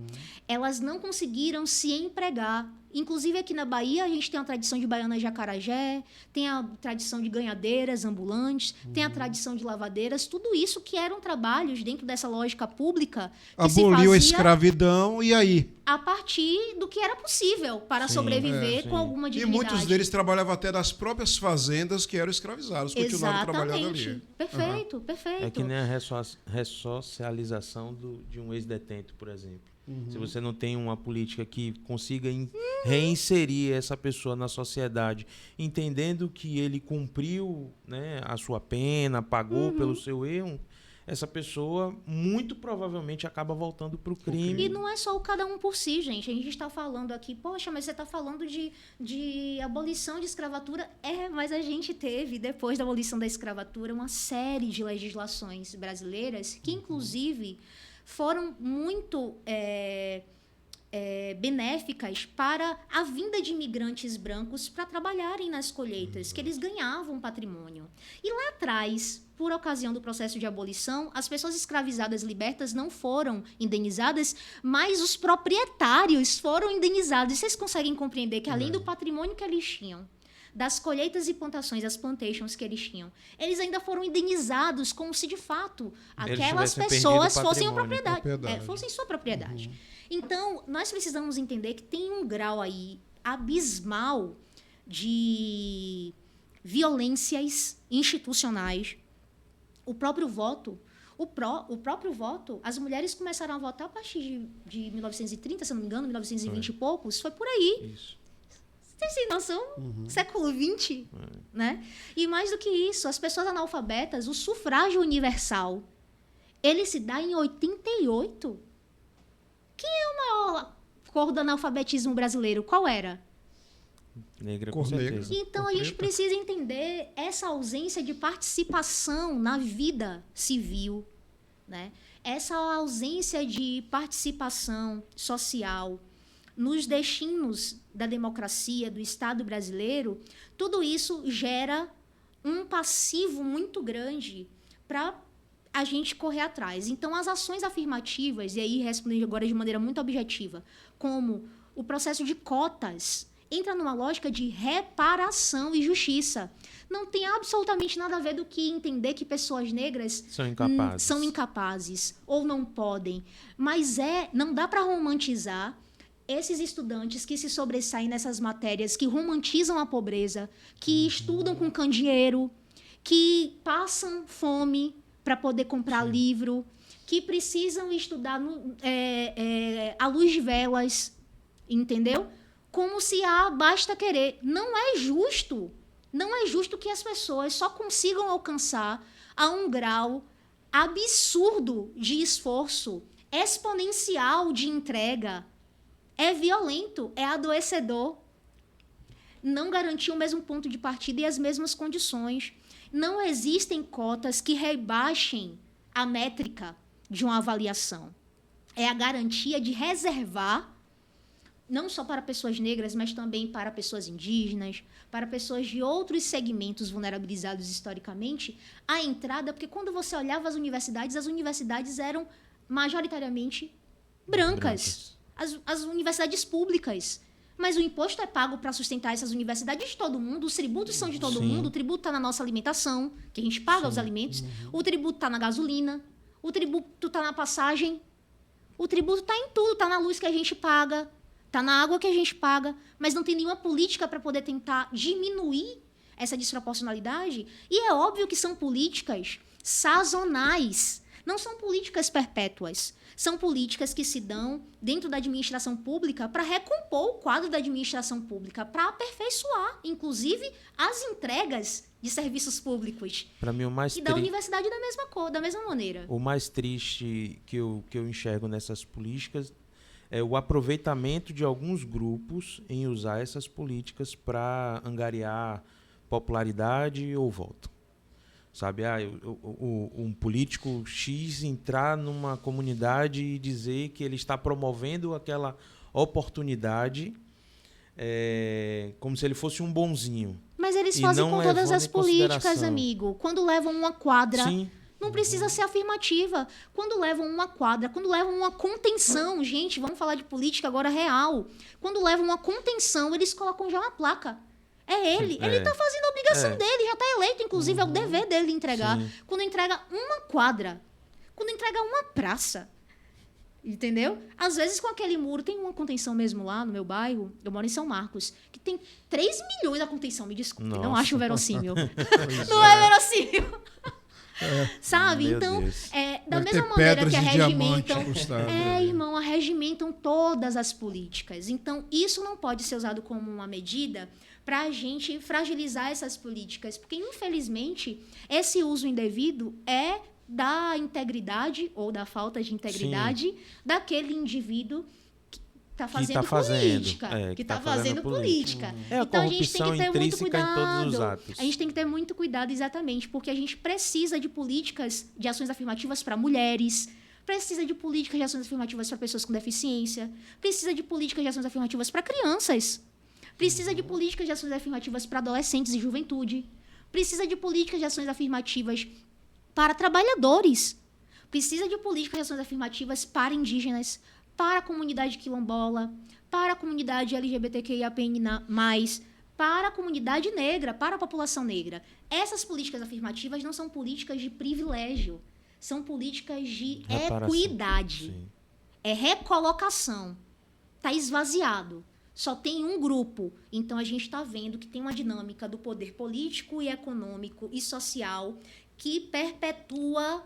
Elas não conseguiram se empregar. Inclusive, aqui na Bahia, a gente tem a tradição de baianas de acarajé, tem a tradição de ganhadeiras ambulantes, tem a tradição de lavadeiras, tudo isso que eram trabalhos dentro dessa lógica pública que aboliu se a escravidão, e aí? A partir do que era possível para sobreviver com alguma dignidade. E muitos deles trabalhavam até nas próprias fazendas que eram escravizados, continuaram trabalhando ali. Perfeito, perfeito. É que nem a ressocialização de um ex-detento, por exemplo. Se você não tem uma política que consiga reinserir essa pessoa na sociedade, entendendo que ele cumpriu, né, a sua pena, pagou pelo seu erro, essa pessoa muito provavelmente acaba voltando para o crime. E não é só o cada um por si, gente. A gente está falando aqui, poxa, mas você está falando de abolição de escravatura. Mas a gente teve, depois da abolição da escravatura, uma série de legislações brasileiras que, inclusive, foram muito benéficas para a vinda de imigrantes brancos para trabalharem nas colheitas, que eles ganhavam patrimônio. E lá atrás, por ocasião do processo de abolição, as pessoas escravizadas libertas não foram indenizadas, mas os proprietários foram indenizados. E vocês conseguem compreender que, além do patrimônio que eles tinham, das colheitas e plantações, as plantations que eles tinham, eles ainda foram indenizados como se, de fato, aquelas pessoas fossem fossem sua propriedade. Então, nós precisamos entender que tem um grau aí abismal de violências institucionais. O próprio voto, as mulheres começaram a votar a partir de 1930, se não me engano, 1920 e poucos, foi por aí. Isso. Vocês têm noção? Século XX, né? E mais do que isso, as pessoas analfabetas, o sufrágio universal, ele se dá em 88. Quem é o maior cor do analfabetismo brasileiro? Qual era? Negra, Cor com certeza. Então, a gente precisa entender essa ausência de participação na vida civil, né? Essa ausência de participação social nos destinos da democracia, do Estado brasileiro, tudo isso gera um passivo muito grande para a gente correr atrás. Então, as ações afirmativas, e aí respondendo agora de maneira muito objetiva, como o processo de cotas, entra numa lógica de reparação e justiça. Não tem absolutamente nada a ver do que entender que pessoas negras são incapazes ou não podem. Mas não dá para romantizar esses estudantes que se sobressaem nessas matérias, que romantizam a pobreza, que estudam com candeeiro, que passam fome para poder comprar livro, que precisam estudar à luz de velas, entendeu? Como se basta querer. Não é justo que as pessoas só consigam alcançar a um grau absurdo de esforço, exponencial de entrega. É violento, é adoecedor. Não garantir o mesmo ponto de partida e as mesmas condições. Não existem cotas que rebaixem a métrica de uma avaliação. É a garantia de reservar, não só para pessoas negras, mas também para pessoas indígenas, para pessoas de outros segmentos vulnerabilizados historicamente, a entrada, porque quando você olhava as universidades eram majoritariamente brancas. As universidades públicas. Mas o imposto é pago para sustentar essas universidades de todo mundo, os tributos são de todo mundo, o tributo está na nossa alimentação, que a gente paga os alimentos, o tributo está na gasolina, o tributo está na passagem, o tributo está em tudo, está na luz que a gente paga, está na água que a gente paga, mas não tem nenhuma política para poder tentar diminuir essa desproporcionalidade. E é óbvio que são políticas sazonais, não são políticas perpétuas. São políticas que se dão dentro da administração pública para recompor o quadro da administração pública, para aperfeiçoar, inclusive, as entregas de serviços públicos. Para mim, o mais e da universidade da mesma maneira. O mais triste que eu enxergo nessas políticas é o aproveitamento de alguns grupos em usar essas políticas para angariar popularidade ou voto. Sabe, um político X entrar numa comunidade e dizer que ele está promovendo aquela oportunidade como se ele fosse um bonzinho. Mas eles fazem com todas as políticas, amigo. Quando levam uma quadra, não precisa ser afirmativa. Quando levam uma quadra, quando levam uma contenção, gente, vamos falar de política agora real. Quando levam uma contenção, eles colocam já uma placa. É ele. Ele está fazendo a obrigação dele, já está eleito, inclusive, é o dever dele entregar. Sim. Quando entrega uma quadra, quando entrega uma praça, entendeu? Às vezes com aquele muro, tem uma contenção mesmo lá no meu bairro, eu moro em São Marcos, que tem 3 milhões da contenção, me desculpe, não acho verossímil. Não é verossímil. Sabe? Meu então, da mesma maneira que arregimentam, irmão, arregimentam todas as políticas. Então, isso não pode ser usado como uma medida para a gente fragilizar essas políticas, porque, infelizmente, esse uso indevido é da integridade ou da falta de integridade daquele indivíduo que está fazendo política. Que está fazendo política. Então, a gente tem que ter muito cuidado. Em todos os atos. A gente tem que ter muito cuidado, exatamente, porque a gente precisa de políticas de ações afirmativas para mulheres, Precisa de políticas de ações afirmativas para pessoas com deficiência. Precisa de políticas de ações afirmativas para crianças. Precisa de políticas de ações afirmativas para adolescentes e juventude. Precisa de políticas de ações afirmativas para trabalhadores. Precisa de políticas de ações afirmativas para indígenas, para a comunidade quilombola, para a comunidade LGBTQIAPN+, para a comunidade negra, para a população negra. Essas políticas afirmativas não são políticas de privilégio, são políticas de equidade. Sim. É recolocação. Está esvaziado. Só tem um grupo. Então, a gente está vendo que tem uma dinâmica do poder político e econômico e social que perpetua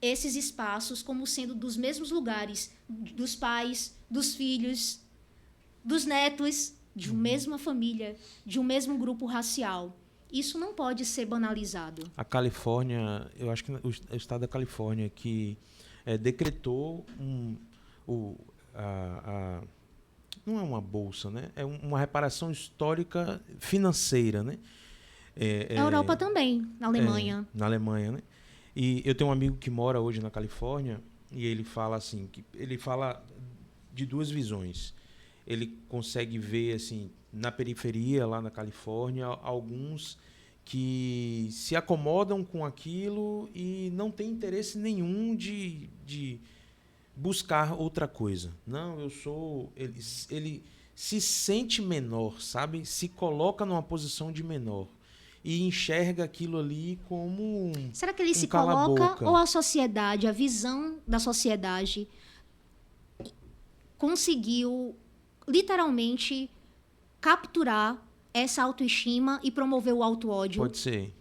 esses espaços como sendo dos mesmos lugares dos pais, dos filhos, dos netos, de uma mesma família, de um mesmo grupo racial. Isso não pode ser banalizado. A Califórnia, eu acho que o estado da Califórnia que decretou não é uma bolsa, né? É uma reparação histórica financeira, né? A Europa também, na Alemanha. Na Alemanha, né? E eu tenho um amigo que mora hoje na Califórnia e ele fala assim, ele fala de duas visões. Ele consegue ver assim na periferia lá na Califórnia alguns que se acomodam com aquilo e não tem interesse nenhum de buscar outra coisa. Não, eu sou... Ele se sente menor, sabe? Se coloca numa posição de menor e enxerga aquilo ali como Será que ele se coloca ou a sociedade, a visão da sociedade conseguiu literalmente capturar essa autoestima e promover o auto-ódio? Pode ser.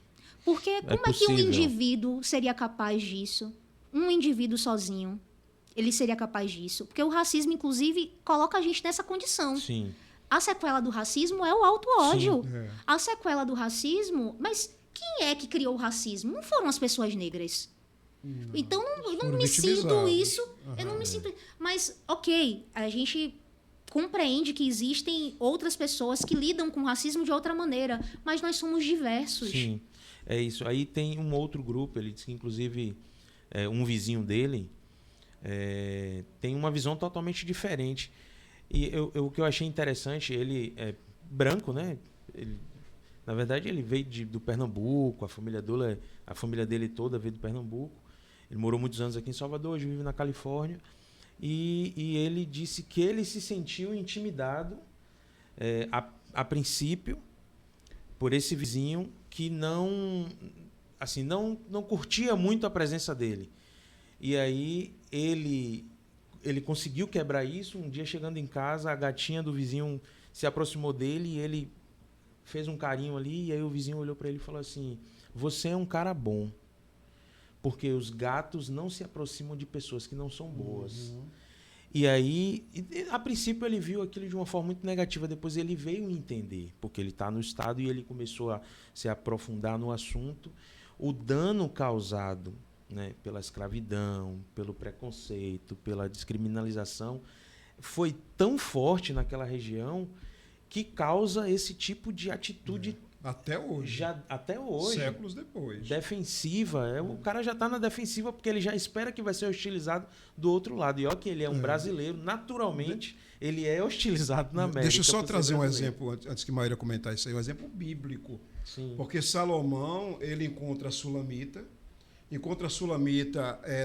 Porque como é que um indivíduo seria capaz disso? Um indivíduo sozinho, ele seria capaz disso? Porque o racismo, inclusive, coloca a gente nessa condição. Sim. A sequela do racismo é o auto-ódio. É. A sequela do racismo... Mas quem é que criou o racismo? Não foram as pessoas negras. Não. Então, eu não me vitimizados. sinto isso. Eu não me sinto... Mas, ok, a gente compreende que existem outras pessoas que lidam com o racismo de outra maneira, mas nós somos diversos. Sim, é isso. Aí tem um outro grupo, ele disse que, inclusive, um vizinho dele tem uma visão totalmente diferente. E o que eu achei interessante, ele é branco, né? Na verdade, ele veio do Pernambuco, a família dele toda veio do Pernambuco. Ele morou muitos anos aqui em Salvador, hoje vive na Califórnia. E ele disse que ele se sentiu intimidado, a princípio, por esse vizinho que não curtia muito a presença dele. E aí ele conseguiu quebrar isso. Um dia, chegando em casa, a gatinha do vizinho se aproximou dele e ele fez um carinho ali. E aí o vizinho olhou para ele e falou assim: "Você é um cara bom, porque os gatos não se aproximam de pessoas que não são boas." Uhum. E aí, a princípio, ele viu aquilo de uma forma muito negativa. Depois ele veio entender, porque ele está no estado e ele começou a se aprofundar no assunto. O dano causado, né, pela escravidão, pelo preconceito, pela descriminalização, foi tão forte naquela região que causa esse tipo de atitude até hoje. Até hoje. Séculos depois. Defensiva. O cara já está na defensiva porque ele já espera que vai ser hostilizado do outro lado. E olha que ele é um brasileiro, naturalmente, ele é hostilizado na América. Deixa eu só trazer um exemplo, antes que Maíra comentar isso aí, um exemplo bíblico. Sim. Porque Salomão, ele encontra a Sulamita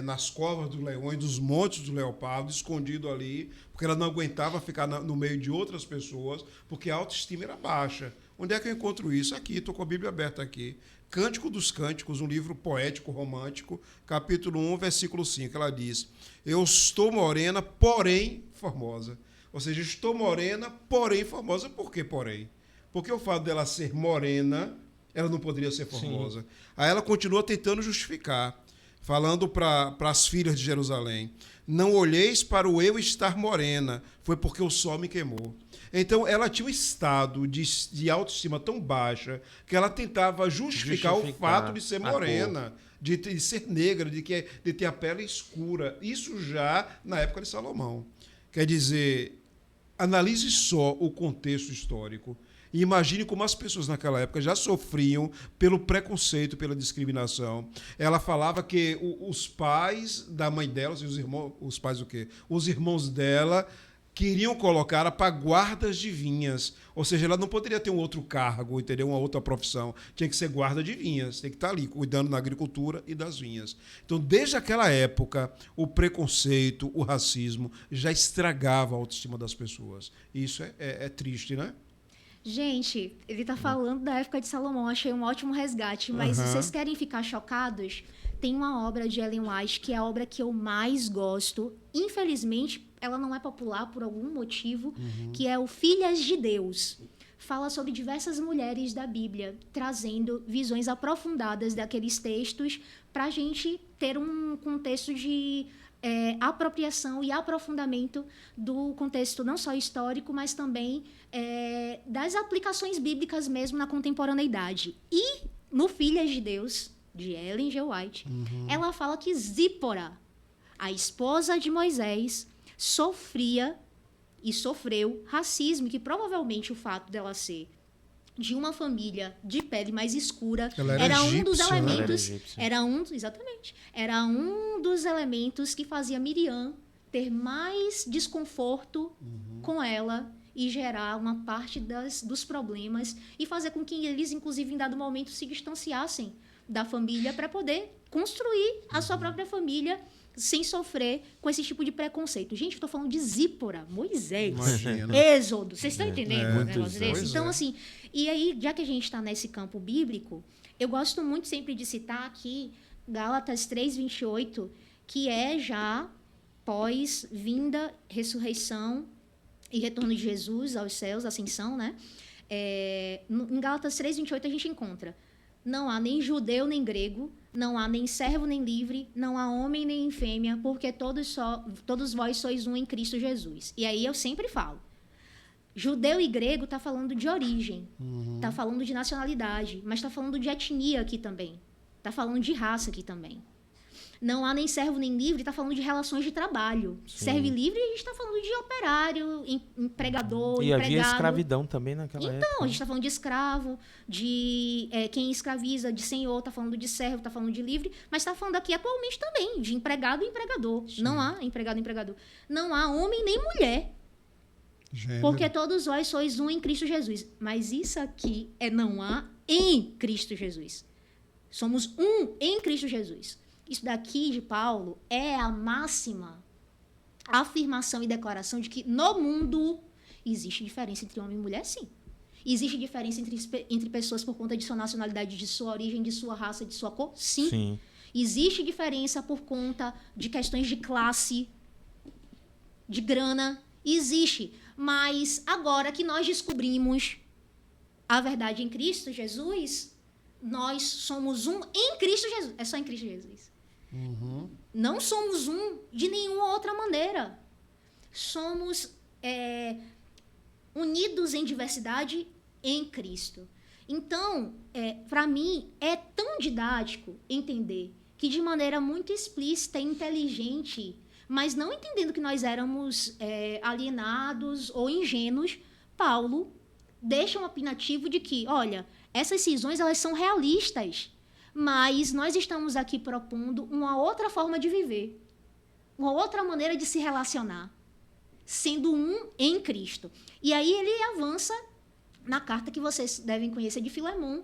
nas covas dos leões, dos montes do leopardo, escondido ali, porque ela não aguentava ficar no meio de outras pessoas, porque a autoestima era baixa. Onde é que eu encontro isso? Aqui, estou com a Bíblia aberta aqui. Cântico dos Cânticos, um livro poético, romântico, capítulo 1, versículo 5. Ela diz: "Eu estou morena, porém formosa." Ou seja, estou morena, porém formosa. Por que porém? Porque o fato dela ser morena, ela não poderia ser formosa. Sim. Aí ela continua tentando justificar, falando para as filhas de Jerusalém: "Não olheis para o eu estar morena, foi porque o sol me queimou." Então, ela tinha um estado de autoestima tão baixa que ela tentava justificar o fato de ser morena, de ser negra, de ter a pele escura. Isso já na época de Salomão. Quer dizer, analise só o contexto histórico. E imagine como as pessoas naquela época já sofriam pelo preconceito, pela discriminação. Ela falava que os pais da mãe dela, os pais o quê? Os irmãos dela queriam colocá-la para guardas de vinhas. Ou seja, ela não poderia ter um outro cargo, entendeu? Uma outra profissão. Tinha que ser guarda de vinhas. Tem que estar ali, cuidando da agricultura e das vinhas. Então, desde aquela época, o preconceito, o racismo já estragava a autoestima das pessoas. E isso é triste, né? Gente, ele está falando da época de Salomão. Achei um ótimo resgate. Mas se vocês querem ficar chocados, tem uma obra de Ellen White, que é a obra que eu mais gosto. Infelizmente, ela não é popular por algum motivo, que é o Filhas de Deus. Fala sobre diversas mulheres da Bíblia, trazendo visões aprofundadas daqueles textos para a gente ter um contexto de apropriação e aprofundamento do contexto não só histórico, mas também das aplicações bíblicas mesmo na contemporaneidade. E no Filhas de Deus, de Ellen G. White, ela fala que Zípora, a esposa de Moisés, sofria e sofreu racismo, que provavelmente o fato dela ser de uma família de pele mais escura era um dos elementos, era um dos elementos que fazia Miriam ter mais desconforto com ela e gerar uma parte dos problemas e fazer com que eles, inclusive, em dado momento, se distanciassem da família para poder construir a sua própria família sem sofrer com esse tipo de preconceito. Gente, eu estou falando de Zípora, Moisés, Êxodo. Vocês estão entendendo o negócio desse? Então, assim, e aí, já que a gente está nesse campo bíblico, eu gosto muito sempre de citar aqui Gálatas 3:28, que é já pós-vinda, ressurreição e retorno de Jesus aos céus, ascensão, né? Em Gálatas 3:28 a gente encontra: não há nem judeu nem grego, não há nem servo nem livre, não há homem nem fêmea, porque todos vós sois um em Cristo Jesus. E aí eu sempre falo, judeu e grego está falando de origem, está falando de nacionalidade, mas está falando de etnia aqui também, está falando de raça aqui também. Não há nem servo nem livre, está falando de relações de trabalho. Sim. Servo e livre, a gente está falando de operário, empregador, empregado. E havia escravidão também naquela época. Então, a gente está falando de escravo, de quem escraviza, de senhor, está falando de servo, está falando de livre, mas está falando aqui atualmente também de empregado e empregador. Sim. Não há empregado e empregador. Não há homem nem mulher. Gênero. Porque todos vós sois um em Cristo Jesus. Mas isso aqui não há em Cristo Jesus. Somos um em Cristo Jesus. Isso daqui de Paulo é a máxima afirmação e declaração de que no mundo existe diferença entre homem e mulher, sim. Existe diferença entre pessoas por conta de sua nacionalidade, de sua origem, de sua raça, de sua cor, sim. Sim. Existe diferença por conta de questões de classe, de grana, existe. Mas agora que nós descobrimos a verdade em Cristo Jesus, nós somos um em Cristo Jesus. É só em Cristo Jesus. Não somos um de nenhuma outra maneira. Somos unidos em diversidade em Cristo. Então, para mim, é tão didático entender que de maneira muito explícita e inteligente, mas não entendendo que nós éramos alienados ou ingênuos, Paulo deixa um opinativo de que, olha, essas cisões elas são realistas, mas nós estamos aqui propondo uma outra forma de viver, uma outra maneira de se relacionar, sendo um em Cristo. E aí ele avança na carta que vocês devem conhecer de Filemon,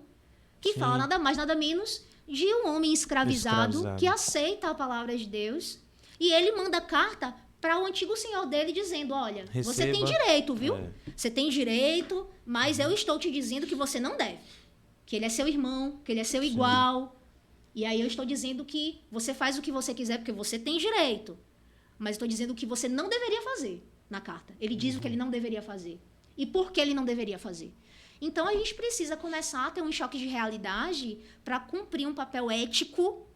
que Sim. fala nada mais, nada menos de um homem escravizado que aceita a palavra de Deus, e ele manda carta para o antigo senhor dele dizendo, olha, Receba. Você tem direito, viu? Você tem direito, mas eu estou te dizendo que você não deve. Que ele é seu irmão, que ele é seu Sim. igual. E aí eu estou dizendo que você faz o que você quiser porque você tem direito. Mas estou dizendo o que você não deveria fazer na carta. Ele diz o que ele não deveria fazer. E por que ele não deveria fazer. Então a gente precisa começar a ter um choque de realidade para cumprir um papel ético,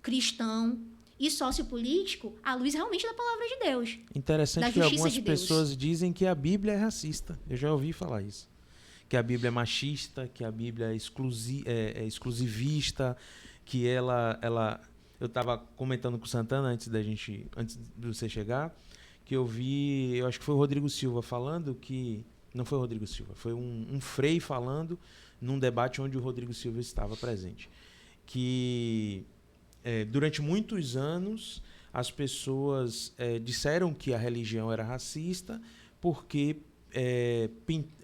cristão e sociopolítico à luz realmente da palavra de Deus. Interessante que algumas pessoas dizem que a Bíblia é racista. Eu já ouvi falar isso. Que a Bíblia é machista, que a Bíblia é exclusivista, que ela... Eu estava comentando com o Santana antes de você chegar, que eu acho que foi o Rodrigo Silva falando que Não foi o Rodrigo Silva, foi um frei falando num debate onde o Rodrigo Silva estava presente. Que durante muitos anos as pessoas disseram que a religião era racista porque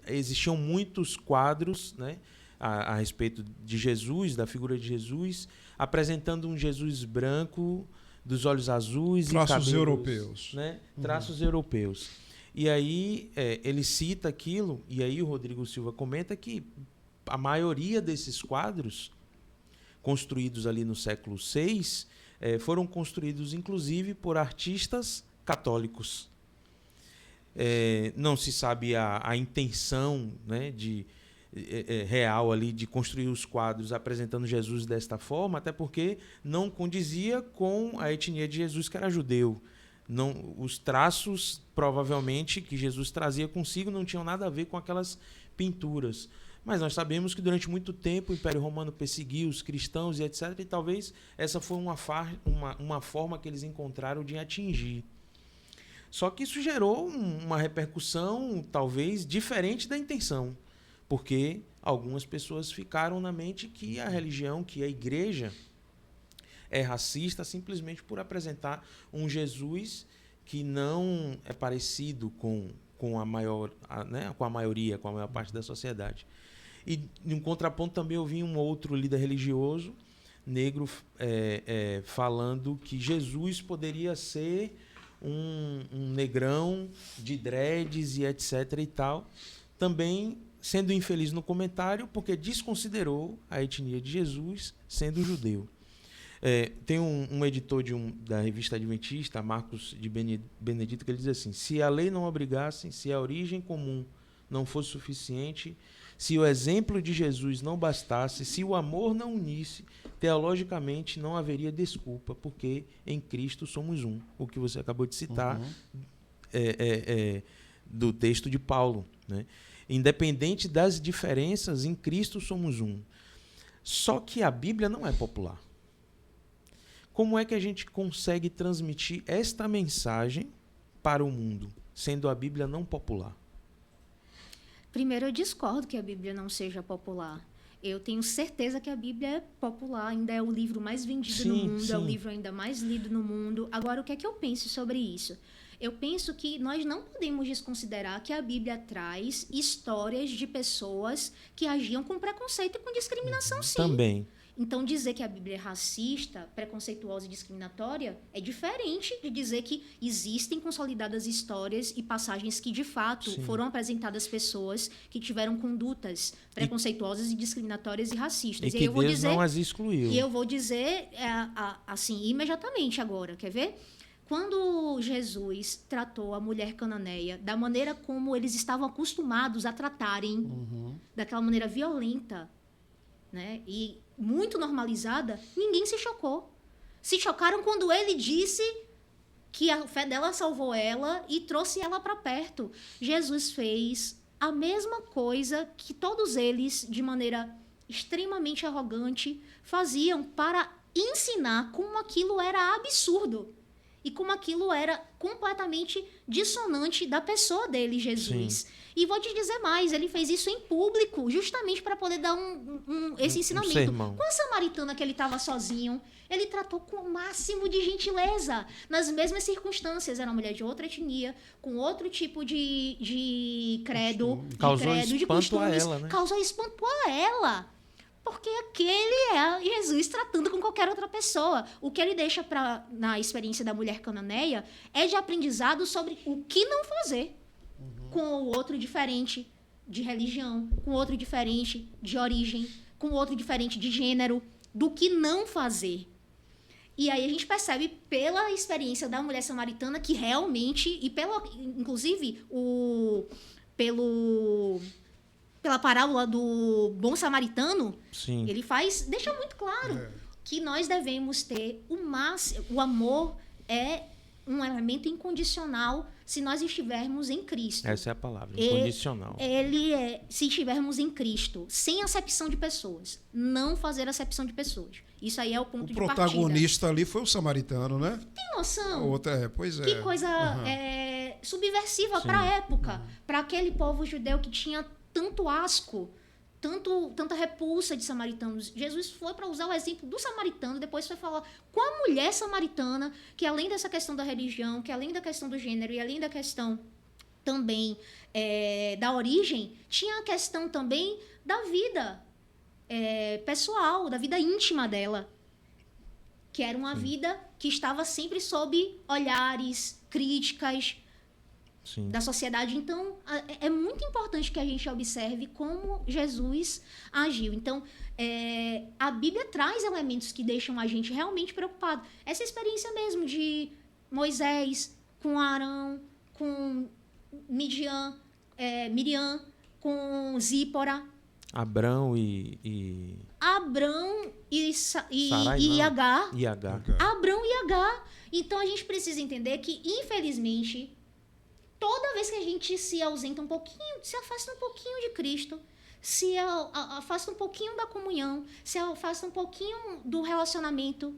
existiam muitos quadros, né, a respeito de Jesus, da figura de Jesus, apresentando um Jesus branco, dos olhos azuis traços e cabelos europeus, né, traços europeus. E aí ele cita aquilo, e aí o Rodrigo Silva comenta que a maioria desses quadros construídos ali no século VI foram construídos inclusive por artistas católicos. Não se sabe a intenção, né, real ali de construir os quadros apresentando Jesus desta forma, até porque não condizia com a etnia de Jesus, que era judeu. Não, os traços, provavelmente, que Jesus trazia consigo não tinham nada a ver com aquelas pinturas. Mas nós sabemos que durante muito tempo o Império Romano perseguiu os cristãos e etc. E talvez essa foi uma forma que eles encontraram de atingir. Só que isso gerou uma repercussão talvez diferente da intenção, porque algumas pessoas ficaram na mente que a religião, que a igreja é racista simplesmente por apresentar um Jesus que não é parecido com a maior parte da sociedade. E, em um contraponto, também eu vi um outro líder religioso negro falando que Jesus poderia ser um negrão de dreads e etc. e tal, também sendo infeliz no comentário porque desconsiderou a etnia de Jesus sendo judeu. Tem um editor da revista Adventista, Marcos de Benedito, que ele diz assim: se a lei não obrigasse, se a origem comum não fosse suficiente, se o exemplo de Jesus não bastasse, se o amor não unisse, teologicamente não haveria desculpa, porque em Cristo somos um. O que você acabou de citar do texto de Paulo, né? Independente das diferenças, em Cristo somos um. Só que a Bíblia não é popular. Como é que a gente consegue transmitir esta mensagem para o mundo, sendo a Bíblia não popular? Primeiro, eu discordo que a Bíblia não seja popular. Eu tenho certeza que a Bíblia é popular, ainda é o livro mais vendido no mundo, é o livro ainda mais lido no mundo. Agora, o que é que eu penso sobre isso? Eu penso que nós não podemos desconsiderar que a Bíblia traz histórias de pessoas que agiam com preconceito e com discriminação, sim. Também. Então, dizer que a Bíblia é racista, preconceituosa e discriminatória é diferente de dizer que existem consolidadas histórias e passagens que, de fato, sim, foram apresentadas pessoas que tiveram condutas preconceituosas e discriminatórias e racistas. E que Deus não as excluiu. E eu vou dizer, assim, imediatamente agora, quer ver? Quando Jesus tratou a mulher cananeia da maneira como eles estavam acostumados a tratarem, daquela maneira violenta, né, e muito normalizada, ninguém se chocou. Se chocaram quando ele disse que a fé dela salvou ela e trouxe ela para perto. Jesus fez a mesma coisa que todos eles, de maneira extremamente arrogante, faziam para ensinar como aquilo era absurdo e como aquilo era completamente dissonante da pessoa dele, Jesus. Sim. E vou te dizer mais, ele fez isso em público, justamente para poder dar esse ensinamento. Com a samaritana que ele estava sozinho, ele tratou com o máximo de gentileza, nas mesmas circunstâncias. Era uma mulher de outra etnia, com outro tipo de credo, de costumes. A ela, né? Causou espanto a ela. Porque aquele é Jesus tratando com qualquer outra pessoa. O que ele deixa na experiência da mulher cananeia é de aprendizado sobre o que não fazer com o outro diferente de religião, com o outro diferente de origem, com o outro diferente de gênero, do que não fazer. E aí a gente percebe pela experiência da mulher samaritana que realmente, e inclusive pela parábola do bom samaritano, sim, ele deixa muito claro que nós devemos ter o amor é um elemento incondicional se nós estivermos em Cristo. Essa é a palavra, incondicional. Se estivermos em Cristo, sem acepção de pessoas, não fazer acepção de pessoas. Isso aí é o ponto de partida. O protagonista ali foi o samaritano, né? Tem noção? Pois é. Que coisa subversiva para a época, para aquele povo judeu que tinha tanto asco, tanta repulsa de samaritanos. Jesus foi para usar o exemplo do samaritano, depois foi falar com a mulher samaritana, que além dessa questão da religião, que além da questão do gênero e além da questão também da origem, tinha a questão também da vida pessoal, da vida íntima dela, que era uma vida que estava sempre sob olhares, críticas da sociedade. Então, é muito importante que a gente observe como Jesus agiu. Então, a Bíblia traz elementos que deixam a gente realmente preocupado. Essa experiência mesmo de Moisés com Arão, com Miriam, com Zípora. Abrão e Agar. Abrão e Agar. Então, a gente precisa entender que, infelizmente, toda vez que a gente se ausenta um pouquinho, se afasta um pouquinho de Cristo, se afasta um pouquinho da comunhão, se afasta um pouquinho do relacionamento,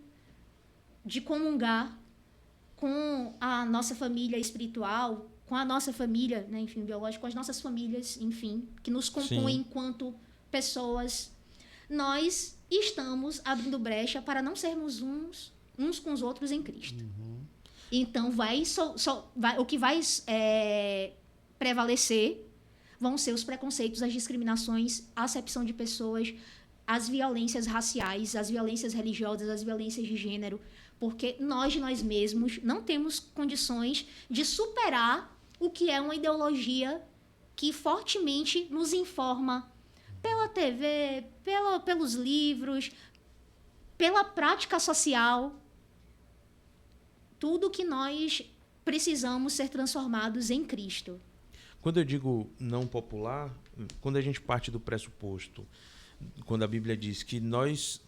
de comungar com a nossa família espiritual, com a nossa família, né, enfim, biológica, com as nossas famílias, enfim, que nos compõem enquanto pessoas, nós estamos abrindo brecha para não sermos uns com os outros em Cristo. Então, o que vai prevalecer vão ser os preconceitos, as discriminações, a acepção de pessoas, as violências raciais, as violências religiosas, as violências de gênero, porque nós mesmos não temos condições de superar o que é uma ideologia que fortemente nos informa pela TV, pelos livros, pela prática social. Tudo que nós precisamos ser transformados em Cristo. Quando eu digo não popular, quando a gente parte do pressuposto, quando a Bíblia diz que nós,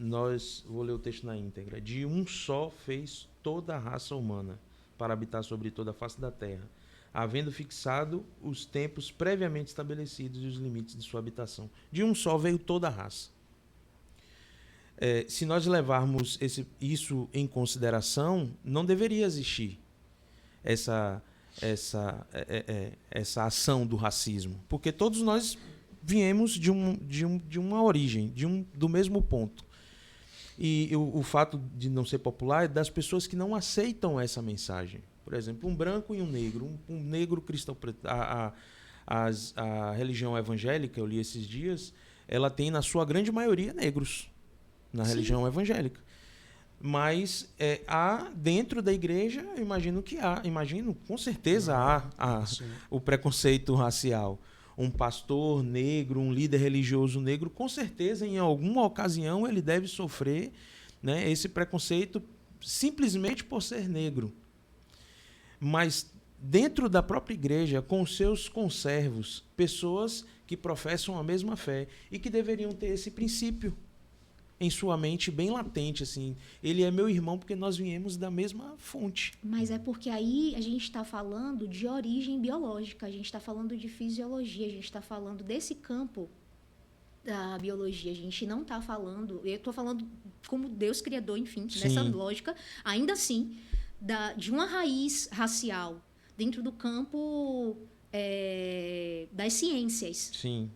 vou ler o texto na íntegra, de um só fez toda a raça humana para habitar sobre toda a face da terra, havendo fixado os tempos previamente estabelecidos e os limites de sua habitação. De um só veio toda a raça. Se nós levarmos isso em consideração, não deveria existir essa ação do racismo, porque todos nós viemos de uma origem, do mesmo ponto. E o fato de não ser popular é das pessoas que não aceitam essa mensagem. Por exemplo, um branco e um negro, um negro cristão preto. A religião evangélica, eu li esses dias, ela tem na sua grande maioria negros na religião evangélica. Mas há dentro da igreja, com certeza há o preconceito racial. Um pastor negro, um líder religioso negro, com certeza, em alguma ocasião, ele deve sofrer, né, esse preconceito simplesmente por ser negro. Mas dentro da própria igreja, com seus conservos, pessoas que professam a mesma fé e que deveriam ter esse princípio em sua mente bem latente, assim, ele é meu irmão porque nós viemos da mesma fonte. Mas é porque aí a gente está falando de origem biológica, a gente está falando de fisiologia, a gente está falando desse campo da biologia, a gente não está falando, eu estou falando como Deus criador, enfim, nessa lógica, ainda assim, de uma raiz racial dentro do campo das ciências. Sim.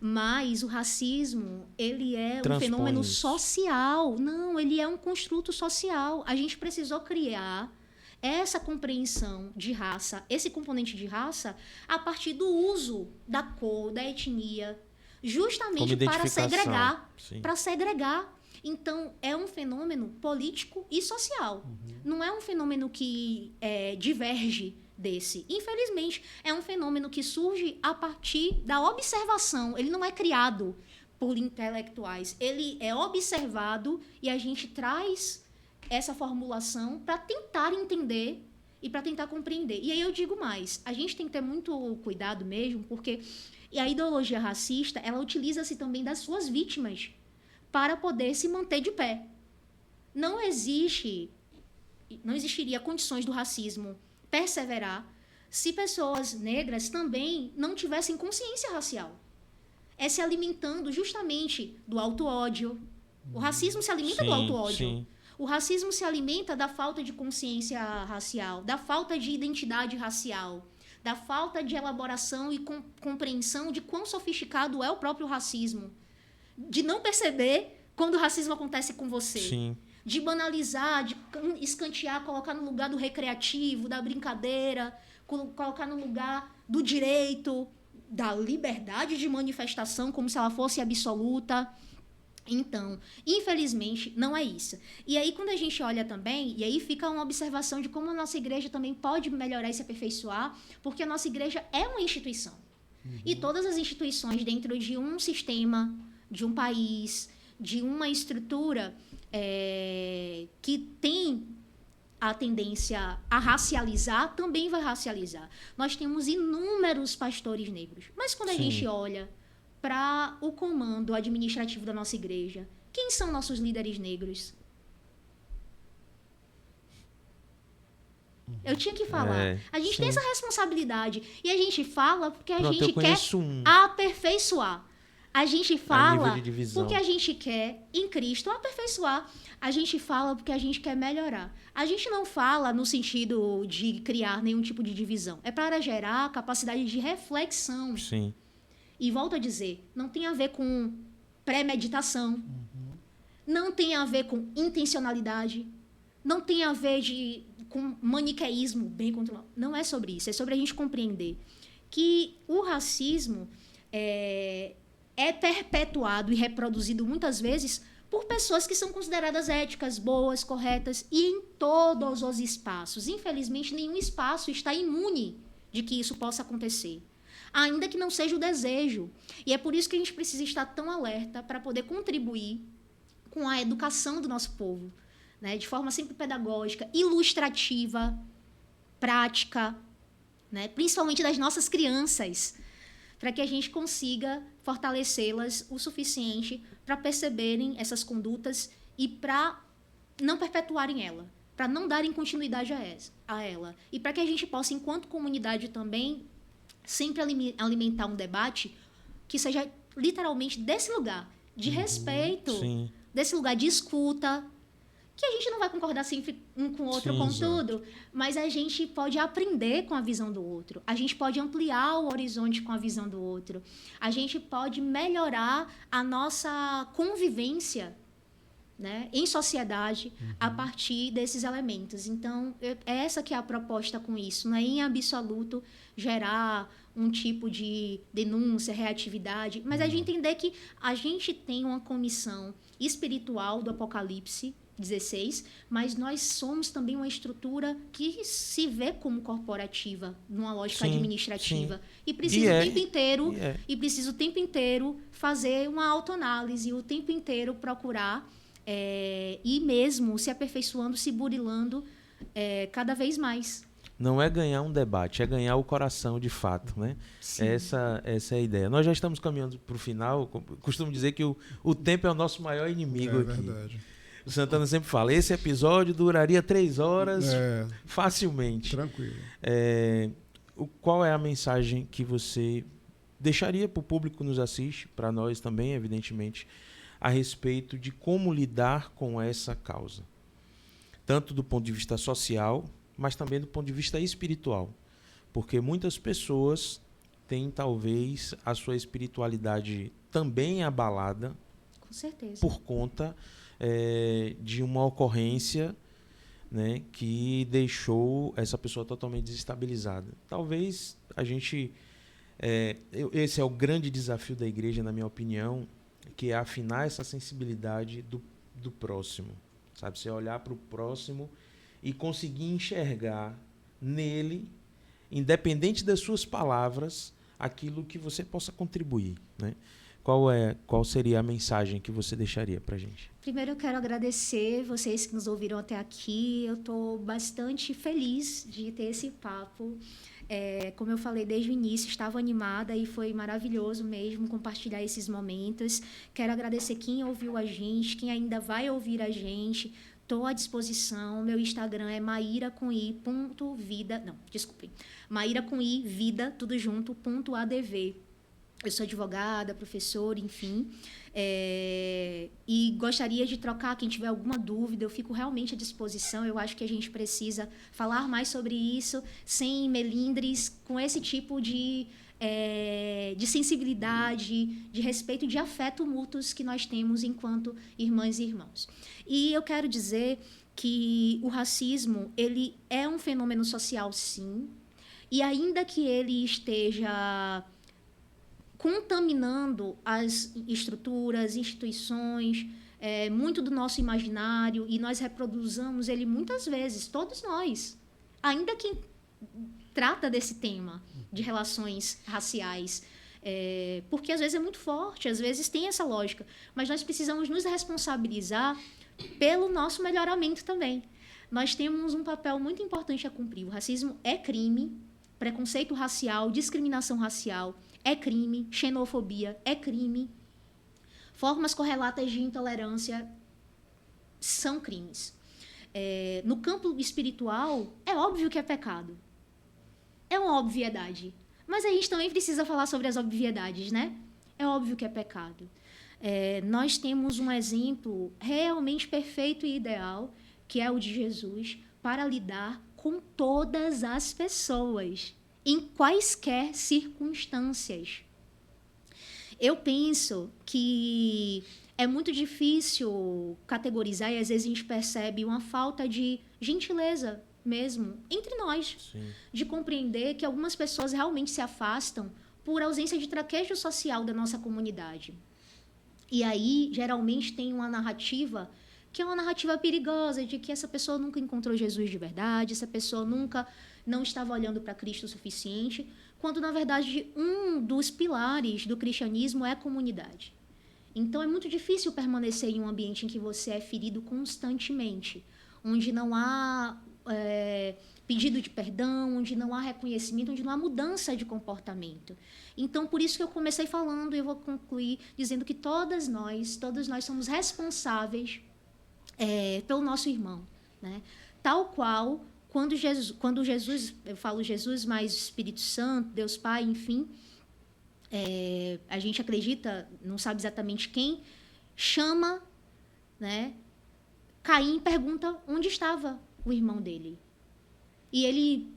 Mas o racismo, ele é um fenômeno social. Não, ele é um construto social. A gente precisou criar essa compreensão de raça, esse componente de raça, a partir do uso da cor, da etnia, justamente para segregar. Então, é um fenômeno político e social. Não é um fenômeno que diverge desse. Infelizmente, é um fenômeno que surge a partir da observação. Ele não é criado por intelectuais. Ele é observado e a gente traz essa formulação para tentar entender e para tentar compreender. E aí eu digo mais, a gente tem que ter muito cuidado mesmo, porque a ideologia racista, ela utiliza-se também das suas vítimas para poder se manter de pé. Não existiria condições do racismo perseverar se pessoas negras também não tivessem consciência racial. É se alimentando justamente do auto-ódio. O racismo se alimenta do auto-ódio. O racismo se alimenta da falta de consciência racial, da falta de identidade racial, da falta de elaboração e compreensão de quão sofisticado é o próprio racismo, de não perceber quando o racismo acontece com você. Sim. De banalizar, de escantear, colocar no lugar do recreativo, da brincadeira, colocar no lugar do direito, da liberdade de manifestação, como se ela fosse absoluta. Então, infelizmente, não é isso. E aí, quando a gente olha também, e aí fica uma observação de como a nossa igreja também pode melhorar e se aperfeiçoar, porque a nossa igreja é uma instituição. E todas as instituições dentro de um sistema, de um país, de uma estrutura que tem a tendência a racializar, também vai racializar. Nós temos inúmeros pastores negros. Mas quando a gente olha para o comando administrativo da nossa igreja, quem são nossos líderes negros? Eu tinha que falar. A gente tem essa responsabilidade. E a gente fala porque a gente quer aperfeiçoar. A gente fala porque a gente quer, em Cristo, aperfeiçoar. A gente fala porque a gente quer melhorar. A gente não fala no sentido de criar nenhum tipo de divisão. É para gerar capacidade de reflexão. Sim. E volto a dizer, não tem a ver com premeditação. Não tem a ver com intencionalidade. Não tem a ver com maniqueísmo bem controlado. Não é sobre isso. É sobre a gente compreender que o racismo é perpetuado e reproduzido muitas vezes por pessoas que são consideradas éticas, boas, corretas, e em todos os espaços. Infelizmente, nenhum espaço está imune de que isso possa acontecer, ainda que não seja o desejo. E é por isso que a gente precisa estar tão alerta para poder contribuir com a educação do nosso povo, né? De forma sempre pedagógica, ilustrativa, prática, né? Principalmente das nossas crianças, para que a gente consiga fortalecê-las o suficiente para perceberem essas condutas e para não perpetuarem ela, para não darem continuidade a ela. E para que a gente possa, enquanto comunidade também, sempre alimentar um debate que seja literalmente desse lugar de respeito, desse lugar de escuta, que a gente não vai concordar sempre um com o outro com tudo, mas a gente pode aprender com a visão do outro, a gente pode ampliar o horizonte com a visão do outro, a gente pode melhorar a nossa convivência, né, em sociedade a partir desses elementos. Então, essa que é a proposta com isso, não é em absoluto gerar um tipo de denúncia, reatividade, mas é de entender que a gente tem uma comissão espiritual do Apocalipse 16, mas nós somos também uma estrutura que se vê como corporativa, numa lógica administrativa. E precisa o tempo inteiro fazer uma autoanálise, o tempo inteiro procurar e mesmo se aperfeiçoando, se burilando cada vez mais. Não é ganhar um debate, é ganhar o coração de fato, né? Essa é a ideia. Nós já estamos caminhando para o final. Costumo dizer que o tempo é o nosso maior inimigo aqui. É verdade. O Santana sempre fala, esse episódio duraria 3 horas facilmente. Tranquilo. Qual é a mensagem que você deixaria para o público que nos assiste, para nós também, evidentemente, a respeito de como lidar com essa causa? Tanto do ponto de vista social, mas também do ponto de vista espiritual. Porque muitas pessoas têm, talvez, a sua espiritualidade também abalada, com certeza, por conta de uma ocorrência, né, que deixou essa pessoa totalmente desestabilizada. Talvez a gente... esse é o grande desafio da igreja, na minha opinião, que é afinar essa sensibilidade do próximo. Sabe? Você olhar para o próximo e conseguir enxergar nele, independente das suas palavras, aquilo que você possa contribuir, né? Qual seria a mensagem que você deixaria para a gente? Primeiro, eu quero agradecer vocês que nos ouviram até aqui. Eu estou bastante feliz de ter esse papo. Como eu falei desde o início, estava animada e foi maravilhoso mesmo compartilhar esses momentos. Quero agradecer quem ouviu a gente, quem ainda vai ouvir a gente. Estou à disposição. Meu Instagram é maira.vida. Não, desculpem. Maira com i, vida, tudo junto, .adv. Eu sou advogada, professora, enfim, e gostaria de trocar. Quem tiver alguma dúvida, eu fico realmente à disposição. Eu acho que a gente precisa falar mais sobre isso, sem melindres, com esse tipo de sensibilidade, de respeito e de afeto mútuos que nós temos enquanto irmãs e irmãos. E eu quero dizer que o racismo, ele é um fenômeno social, sim, e ainda que ele esteja contaminando as estruturas, instituições, muito do nosso imaginário, e nós reproduzamos ele muitas vezes, todos nós. Ainda quem trata desse tema de relações raciais, porque às vezes é muito forte, às vezes tem essa lógica, mas nós precisamos nos responsabilizar pelo nosso melhoramento também. Nós temos um papel muito importante a cumprir. O racismo é crime, preconceito racial, discriminação racial é crime, xenofobia é crime, formas correlatas de intolerância são crimes. No campo espiritual, é óbvio que é pecado. É uma obviedade. Mas a gente também precisa falar sobre as obviedades, né? É óbvio que é pecado. Nós temos um exemplo realmente perfeito e ideal, que é o de Jesus, para lidar com todas as pessoas, em quaisquer circunstâncias. Eu penso que é muito difícil categorizar, e às vezes a gente percebe uma falta de gentileza mesmo entre nós. Sim. De compreender que algumas pessoas realmente se afastam por ausência de traquejo social da nossa comunidade. E aí, geralmente, tem uma narrativa que é uma narrativa perigosa, de que essa pessoa nunca encontrou Jesus de verdade, essa pessoa nunca não estava olhando para Cristo o suficiente, quando, na verdade, um dos pilares do cristianismo é a comunidade. Então, é muito difícil permanecer em um ambiente em que você é ferido constantemente, onde não há pedido de perdão, onde não há reconhecimento, onde não há mudança de comportamento. Então, por isso que eu comecei falando, e eu vou concluir dizendo que todos nós somos responsáveis pelo nosso irmão, né? Tal qual, quando Jesus, eu falo Jesus, mas Espírito Santo, Deus Pai, enfim, a gente acredita, não sabe exatamente quem, chama, né? Caim pergunta onde estava o irmão dele. E ele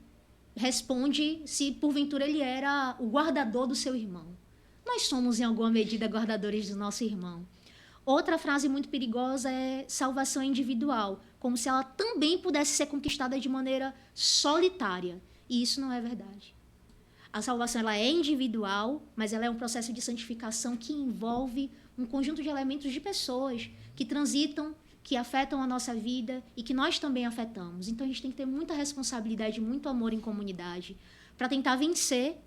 responde se, porventura, ele era o guardador do seu irmão. Nós somos, em alguma medida, guardadores do nosso irmão. Outra frase muito perigosa é salvação individual, como se ela também pudesse ser conquistada de maneira solitária. E isso não é verdade. A salvação ela é individual, mas ela é um processo de santificação que envolve um conjunto de elementos de pessoas que transitam, que afetam a nossa vida e que nós também afetamos. Então, a gente tem que ter muita responsabilidade, muito amor em comunidade para tentar vencer,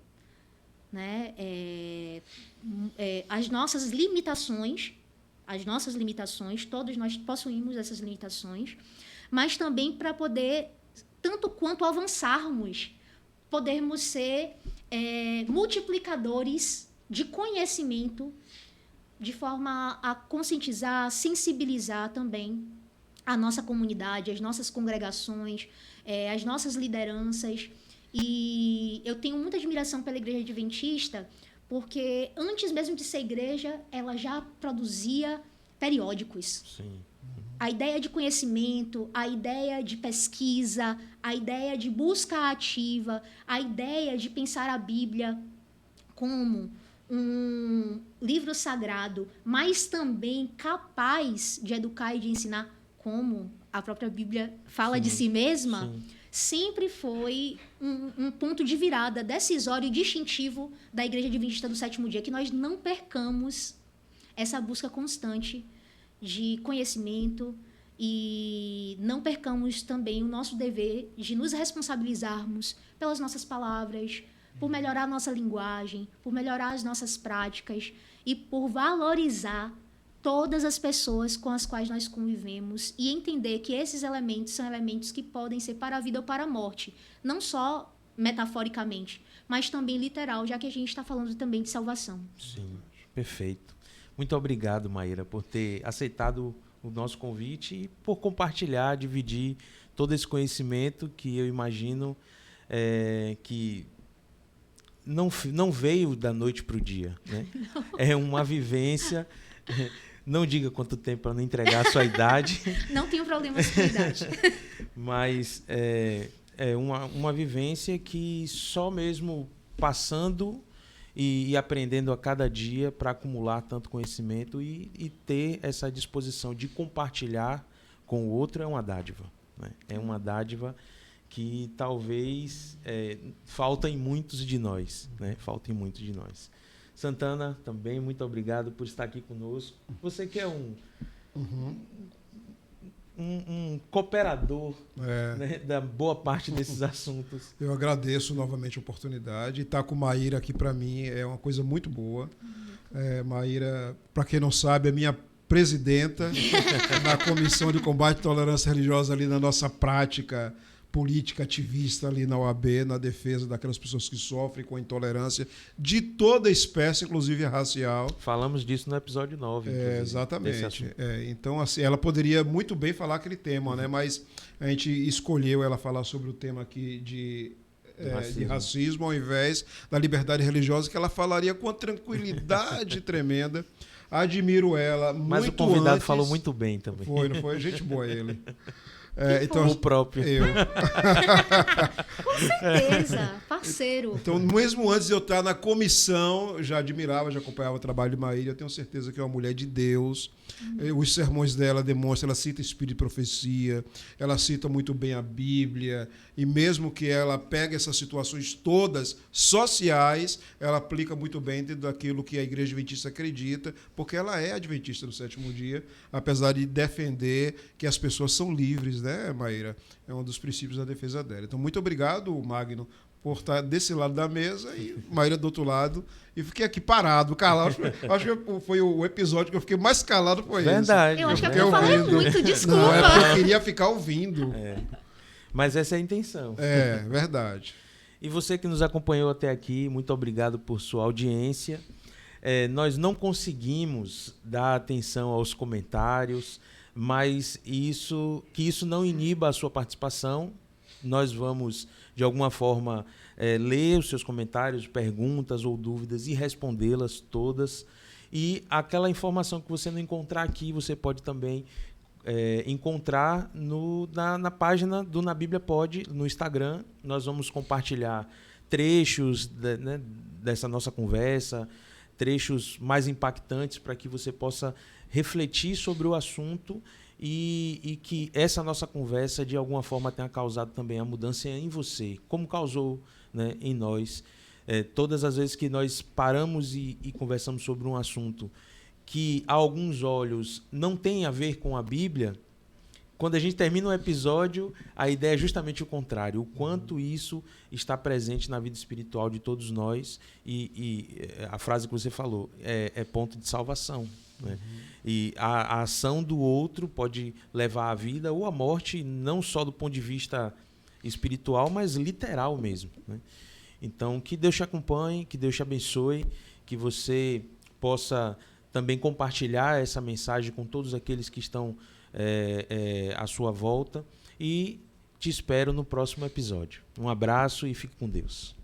né, as nossas limitações, todos nós possuímos essas limitações, mas também para poder, tanto quanto avançarmos, podermos ser multiplicadores de conhecimento, de forma a conscientizar, a sensibilizar também a nossa comunidade, as nossas congregações, as nossas lideranças. E eu tenho muita admiração pela Igreja Adventista, porque antes mesmo de ser igreja, ela já produzia periódicos. Sim. A ideia de conhecimento, a ideia de pesquisa, a ideia de busca ativa, a ideia de pensar a Bíblia como um livro sagrado, mas também capaz de educar e de ensinar, como a própria Bíblia fala Sim, de si mesma, sim. sempre foi um ponto de virada decisório e distintivo da Igreja Adventista do Sétimo Dia, que nós não percamos essa busca constante de conhecimento e não percamos também o nosso dever de nos responsabilizarmos pelas nossas palavras, por melhorar a nossa linguagem, por melhorar as nossas práticas e por valorizar todas as pessoas com as quais nós convivemos e entender que esses elementos são elementos que podem ser para a vida ou para a morte, não só metaforicamente, mas também literal, já que a gente está falando também de salvação. Sim, perfeito. Muito obrigado, Maíra, por ter aceitado o nosso convite e por compartilhar, dividir todo esse conhecimento que eu imagino que não veio da noite para o dia, né? É uma vivência. Não diga quanto tempo para não entregar a sua idade. Não tenho problemas com a idade. Mas é uma vivência que só mesmo passando e aprendendo a cada dia para acumular tanto conhecimento e ter essa disposição de compartilhar com o outro é uma dádiva, né? É uma dádiva que talvez falta em muitos de nós, né? Falta em muitos de nós. Santana, também muito obrigado por estar aqui conosco. Você que é um cooperador, né, da boa parte desses assuntos. Eu agradeço novamente a oportunidade. Estar com Maíra aqui para mim é uma coisa muito boa. Maíra, para quem não sabe, é minha presidenta na Comissão de Combate à Intolerância Religiosa ali na nossa prática política ativista ali na OAB, na defesa daquelas pessoas que sofrem com intolerância de toda espécie, inclusive racial. Falamos disso no episódio 9. Exatamente. Então, assim, ela poderia muito bem falar aquele tema, né? Mas a gente escolheu ela falar sobre o tema aqui de racismo, ao invés da liberdade religiosa, que ela falaria com uma tranquilidade tremenda. Admiro ela muito. Mas o convidado falou muito bem também. Não foi? Gente boa ele. Então, o próprio. Eu. Com certeza, parceiro. Então, mesmo antes de eu estar na comissão, eu já admirava, já acompanhava o trabalho de Maíra. Eu tenho certeza que é uma mulher de Deus. Os sermões dela demonstram, ela cita espírito de profecia, ela cita muito bem a Bíblia, e mesmo que ela pegue essas situações todas sociais, ela aplica muito bem dentro daquilo que a Igreja Adventista acredita, porque ela é adventista do sétimo dia, apesar de defender que as pessoas são livres, né, Maíra? É um dos princípios da defesa dela. Então, muito obrigado, Magno, por estar desse lado da mesa e Maíra do outro lado. E fiquei aqui parado, calado. Acho que foi o episódio que eu fiquei mais calado, foi esse. Verdade. Eu acho que é porque eu falei muito, desculpa. Não, é porque eu queria ficar ouvindo. Mas essa é a intenção. Verdade. E você que nos acompanhou até aqui, muito obrigado por sua audiência. Nós não conseguimos dar atenção aos comentários, mas que isso não iniba a sua participação. Nós vamos, de alguma forma, ler os seus comentários, perguntas ou dúvidas e respondê-las todas. E aquela informação que você não encontrar aqui, você pode também encontrar na página do Na Bíblia Pode, no Instagram. Nós vamos compartilhar trechos dessa nossa conversa, trechos mais impactantes para que você possa refletir sobre o assunto e que essa nossa conversa, de alguma forma, tenha causado também a mudança em você, como causou, né, em nós. Todas as vezes que nós paramos e conversamos sobre um assunto que, a alguns olhos, não tem a ver com a Bíblia, quando a gente termina um episódio, a ideia é justamente o contrário, o quanto isso está presente na vida espiritual de todos nós, e a frase que você falou é ponto de salvação, né? E a ação do outro pode levar à vida ou à morte, não só do ponto de vista espiritual, mas literal mesmo, né? Então, que Deus te acompanhe, que Deus te abençoe, que você possa também compartilhar essa mensagem com todos aqueles que estão à sua volta, e te espero no próximo episódio. Um abraço e fique com Deus.